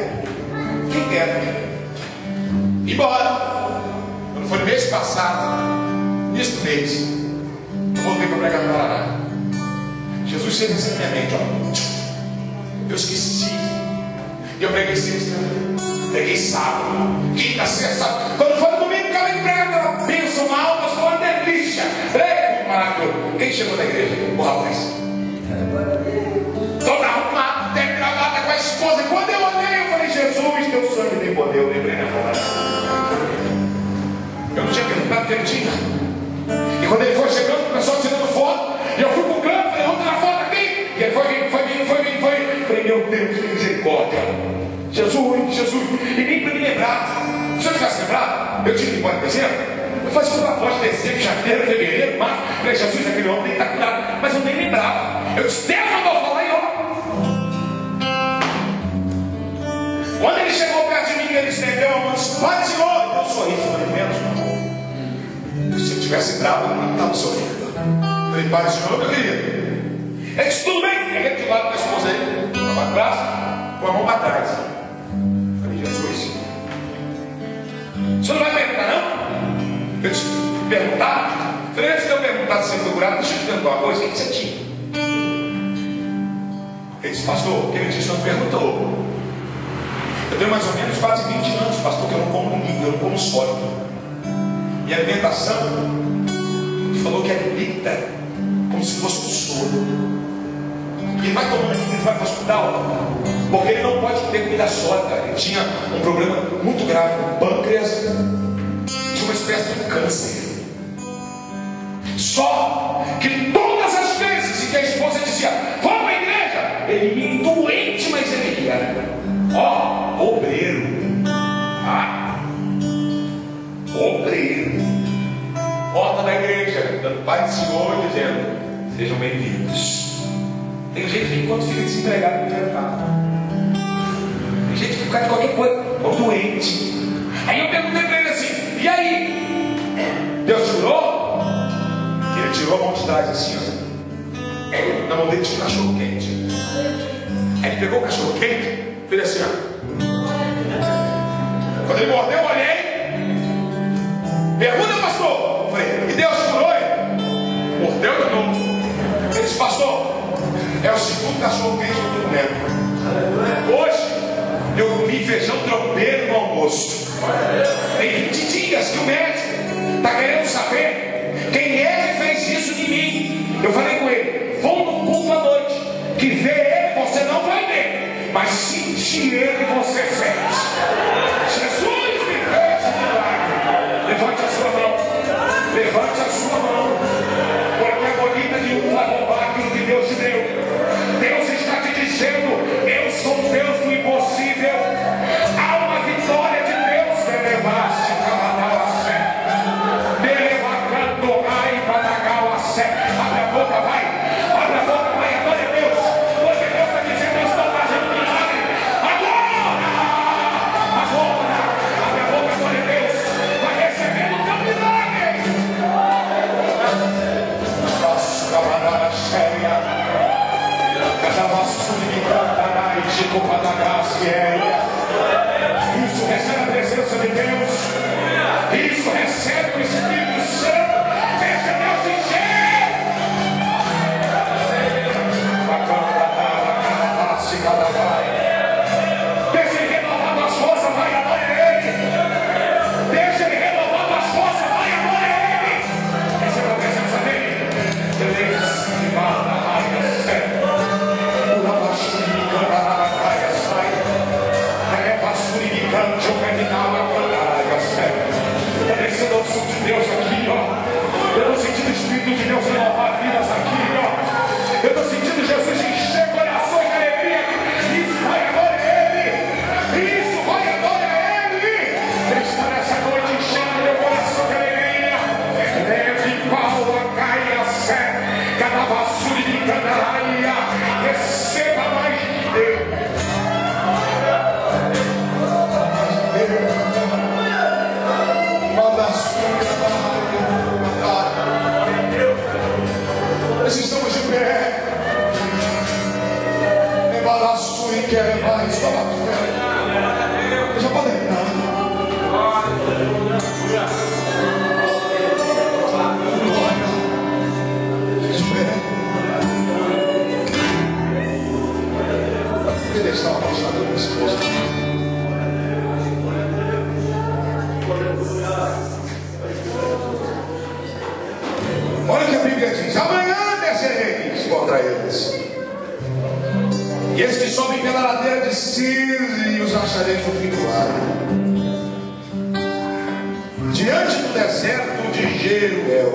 Quem quer? Embora. Quando foi no mês passado, neste mês, eu voltei para pregar no Paraná. Jesus fez isso na minha mente, ó. Eu esqueci. E eu preguei sexta, preguei sábado, quinta, sexta, sábado. Quando foi no domingo, acabei de pregar aquela bênção, uma alma, foi uma delícia. Prego maravilhoso. Quem chegou na igreja? O rapaz. Toda arrumada, até gravata com a esposa. E quando eu olhei, eu falei, Jesus, teu sangue tem poder. Eu lembrei na hora. Eu não tinha perguntado o que ele tinha. E quando ele foi chegando, o pessoal tirando foto, e eu fui pro canto, falei, vamos tirar foto aqui. E ele foi. Falei, meu Deus, que misericórdia. Jesus. E nem para me lembrar. Se eu tivesse lembrado, eu tinha que ir embora em dezembro. Eu fazia uma proposta de dezembro, janeiro, fevereiro, março. Falei, Jesus, aquele homem tem que estar curado. Mas eu nem lembrava. Eu disse, Deus mandou falar e ó. Quando ele chegou perto de mim, ele estendeu a mão e disse, Pai, Senhor. Eu sorri, falei, menos, não. Se eu tivesse bravo, eu não estava sorrindo. Falei, Pai, Senhor, meu querido. Ele disse, tudo bem. Ele de lado com a esposa aí, para trás, com a mão para trás. Falei, Jesus, o senhor não vai perguntar, não? Eu disse, perguntar? Falei, antes de eu perguntar se você foi curado, deixa eu te perguntar uma coisa, o que você tinha? Ele disse, pastor, o que ele disse, não perguntou. Eu tenho mais ou menos quase 20 anos, pastor, que eu não como líquido, eu não como sólido. E a alimentação, ele falou que alimenta como se fosse um soro. E ele vai tomando aqui, ele vai para o hospital, porque ele não pode ter comida sólida. Ele tinha um problema muito grave no pâncreas, tinha uma espécie de câncer. Só que todas as vezes em que a esposa dizia, vamos para a igreja, ele ia doente, mas ele ia. Ó, obreiro. Obreiro. Porta da igreja, dando Pai do Senhor, dizendo, sejam bem-vindos. Tem gente que enquanto fica desempregado não quer nada. Tem gente que fica de qualquer coisa, ou doente. Aí eu perguntei para ele assim, e aí? Deus tirou? Ele tirou a mão de trás assim, ó. Na mão dele tinha um cachorro quente. pegou o cachorro quente, fez assim, ó. Quando ele mordeu, eu olhei. Pergunta, pastor. Eu falei, e Deus curou ele? Mordeu de novo. Ele disse, pastor, é o segundo cachorro quente que eu estou comendo. Hoje, eu comi feijão tropeiro no almoço. Tem 20 dias que o médico está querendo saber quem é que fez isso de mim. Eu falei com ele, vão no culto à noite, que ver ele você não vai ver, mas sentir ele você sente. Jesus me fez um milagre. Levante a sua mão. Levante a sua mão. Porque a bonita de um vai roubar aquilo que Deus te deu. Deus está te dizendo, eu sou o Deus do impossível. Há uma vitória de Deus. Elevar-se, camarada-se. Elevacando, ai, badagau-se. Abre a boca, vai. Abre a boca, vai. Adore a Deus. Porque Deus está dizendo, eu estou fazendo um milagre. Agora! Agora! Abre a boca, adore a Deus. Vai receber o teu milagre. Nossa, camarada séria. Isso recebe a presença de Deus. Isso recebe o Espírito Santo. Deixa Deus encher. Deixa Ele renovar tuas forças, vai, adore Ele. Deixa Ele renovar tuas forças, vai, adore Ele. Receba a presença dEle. Deus me manda a raia séria. Está descendo ao sul de Deus aqui, ó. Eu estou sentindo o Espírito de Deus renovar vidas aqui, ó. Eu estou sentindo Jesus encher corações de alegria. Isso vai agora a Ele. Isso vai agora a Ele. Ele está nessa noite enchendo meu coração de alegria. Leve Paulo, caia, sé. Cada vassoura de canaia. Receba mais de Deus. Precisamos de pé. Embalaço e quer mais. Já pode entrar. Glória. De pé. Porque ele estava baixando o esposo. Olha o que a Bíblia diz. Amanhã descereis contra eles. E esses que sobem pela ladeira de Sir, os achareis no fim do vale. Diante do deserto de Jeruel.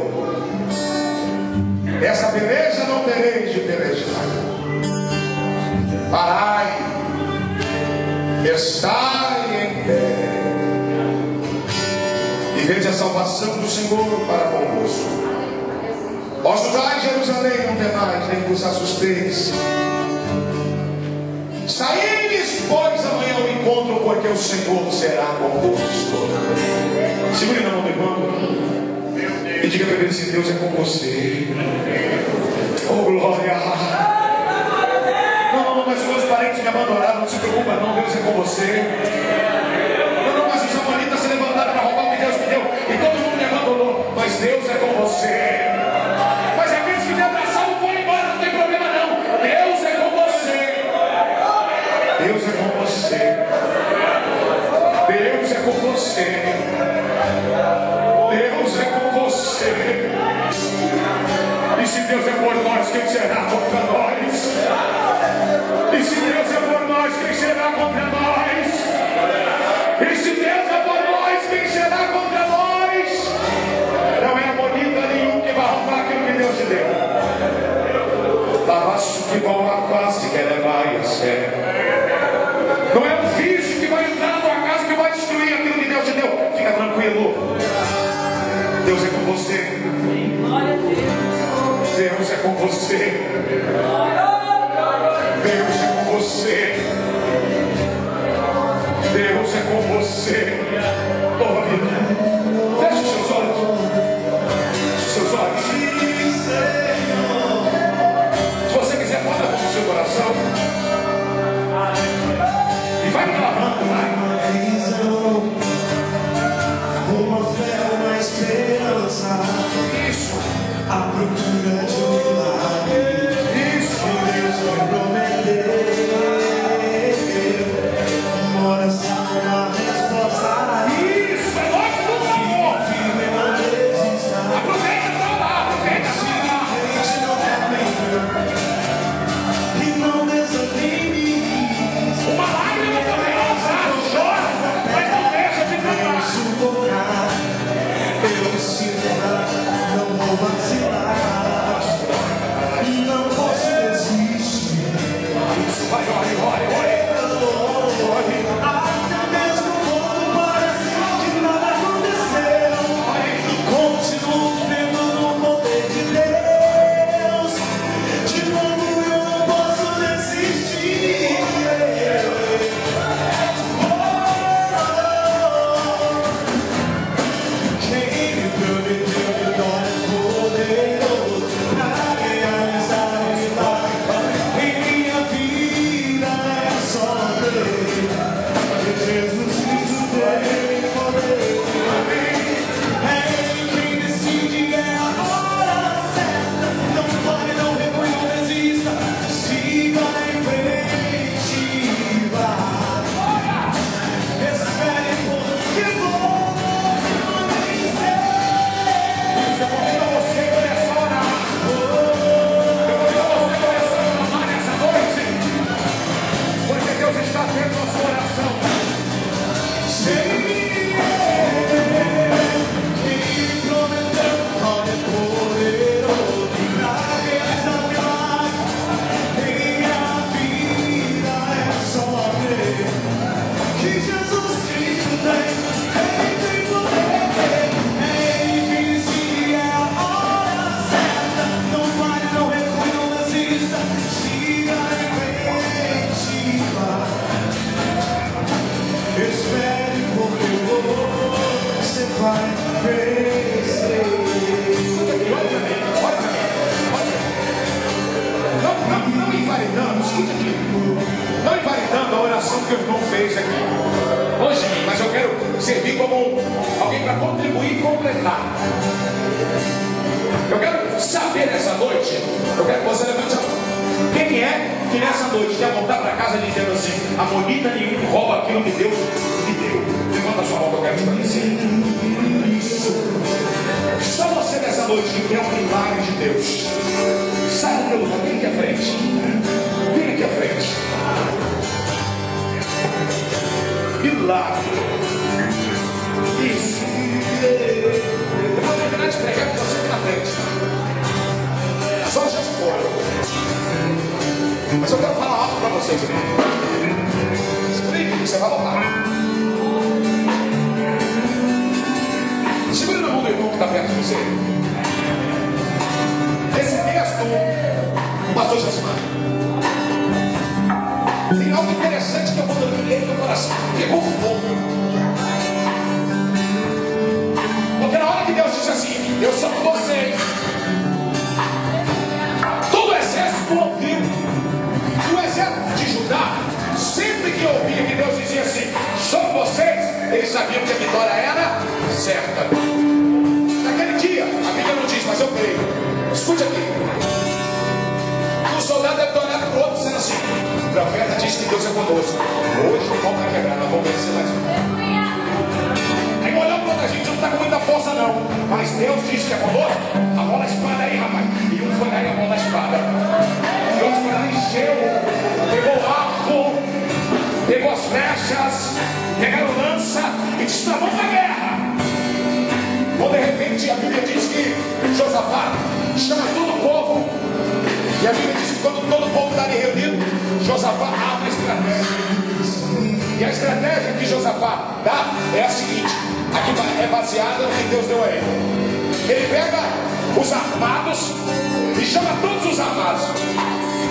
Essa beleza não tereis de pelejar. Parai, estai em pé. E veja a salvação do Senhor para convosco. Ó Judá e Jerusalém, não temais, nem vos assusteis. Saídes, pois, amanhã ao encontro, porque o Senhor será convosco. Segure na mão do irmão e diga para ele se Deus é com você. Oh, glória. Não, mas os meus parentes me abandonaram. Não se preocupa não, Deus é com você. Não, mas os amanitas se levantaram para roubar o que Deus me deu. E todo mundo me abandonou. Mas Deus é com você. Deus é com você. Deus é com você. Deus é com você. E se Deus é por nós, quem será contra nós? E se Deus é por nós, quem será contra nós? E se Deus é por nós, quem será contra nós? Não é bonita nenhum que vai roubar aquilo que Deus te deu. Lavaço que bom a face que levar a sério. Não é um vício que vai entrar na tua casa que vai destruir aquilo que Deus te deu. Fica tranquilo. Deus é com você. Deus é com você. Deus é com você. Deus é com você. Oh, vida. Feche os seus olhos. Feche os seus olhos. Se você quiser, bota a mão no seu coração. igreja aqui, longe de mim, mas eu quero servir como alguém para contribuir e completar. Eu quero saber nessa noite, eu quero que você levante a mão. Quem é que nessa noite quer voltar para casa dizendo assim: a monita nenhum rouba aquilo que Deus me deu? Levanta a sua mão que eu quero te conhecer. Isso. Só você nessa noite que quer um milagre de Deus. Sai do teu lugar, vem aqui à frente. Vem aqui à frente. Milagre. Isso. Eu vou terminar de pregar com você aqui na frente. Só vocês foram. Mas eu quero falar algo para vocês. Explique que você vai voltar. Segura na mão do irmão que está perto de você. Esse texto, o pastor Josimar, tem algo interessante que eu vou ler no coração. Pegou fogo. Porque na hora que Deus disse assim: eu sou com vocês, todo o exército ouviu. E o exército de Judá, sempre que ouvia que Deus dizia assim: sou com vocês, eles sabiam que a vitória era certa. Naquele dia, a Bíblia não diz, mas eu creio. Escute aqui. O soldado deve ter olhado para o outro dizendo assim: o profeta disse que Deus é conosco. Hoje não vamos quebrar, nós vamos vencer mais um. Aí olhou para outra gente, não está com muita força não, mas Deus disse que é conosco. A bola da espada aí, rapaz. E um foi lá e a bola da espada. E outro foi lá e encheu, pegou o arco, pegou as flechas, pegaram lança e disse: tá bom para a guerra. Quando de repente a Bíblia diz que Josafá chama todo o povo, e a Bíblia diz que quando todo o povo está ali reunido, Josafá arma a estratégia. E a estratégia que Josafá dá é a seguinte: aqui é baseada no que Deus deu a ele. Ele pega os armados e chama todos os armados.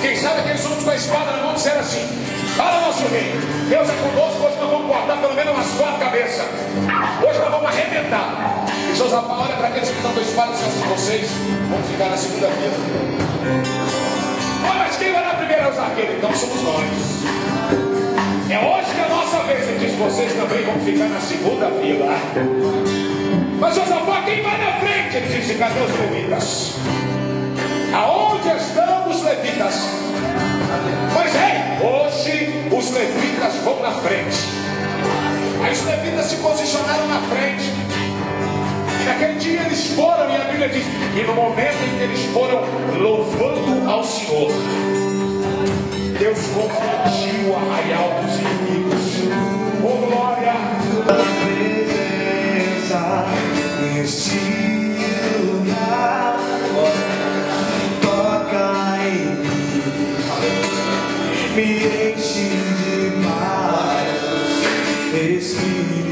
Quem sabe aqueles homens com a espada na mão disseram assim: fala, nosso rei, Deus é conosco, hoje nós vamos cortar pelo menos umas 4 cabeças. Hoje nós vamos arrebentar. E Josafá olha para aqueles que estão com a espada e diz assim: vocês vão ficar na segunda fila. Mas quem vai na primeira é os arqueiros? Então somos nós. É hoje que é a nossa vez. Ele diz: vocês também vão ficar na segunda fila. Mas Josafá, quem vai na frente? Ele disse: cadê os levitas? Aonde estão os levitas? Mas hoje os levitas vão na frente. Aí os levitas se posicionaram na frente. E naquele dia eles foram, e a Bíblia diz, e no momento em que eles foram louvando ao Senhor, Deus confundiu o arraial dos inimigos. Oh glória! A presença neste lugar toca em mim, me enche de paz, Espírito.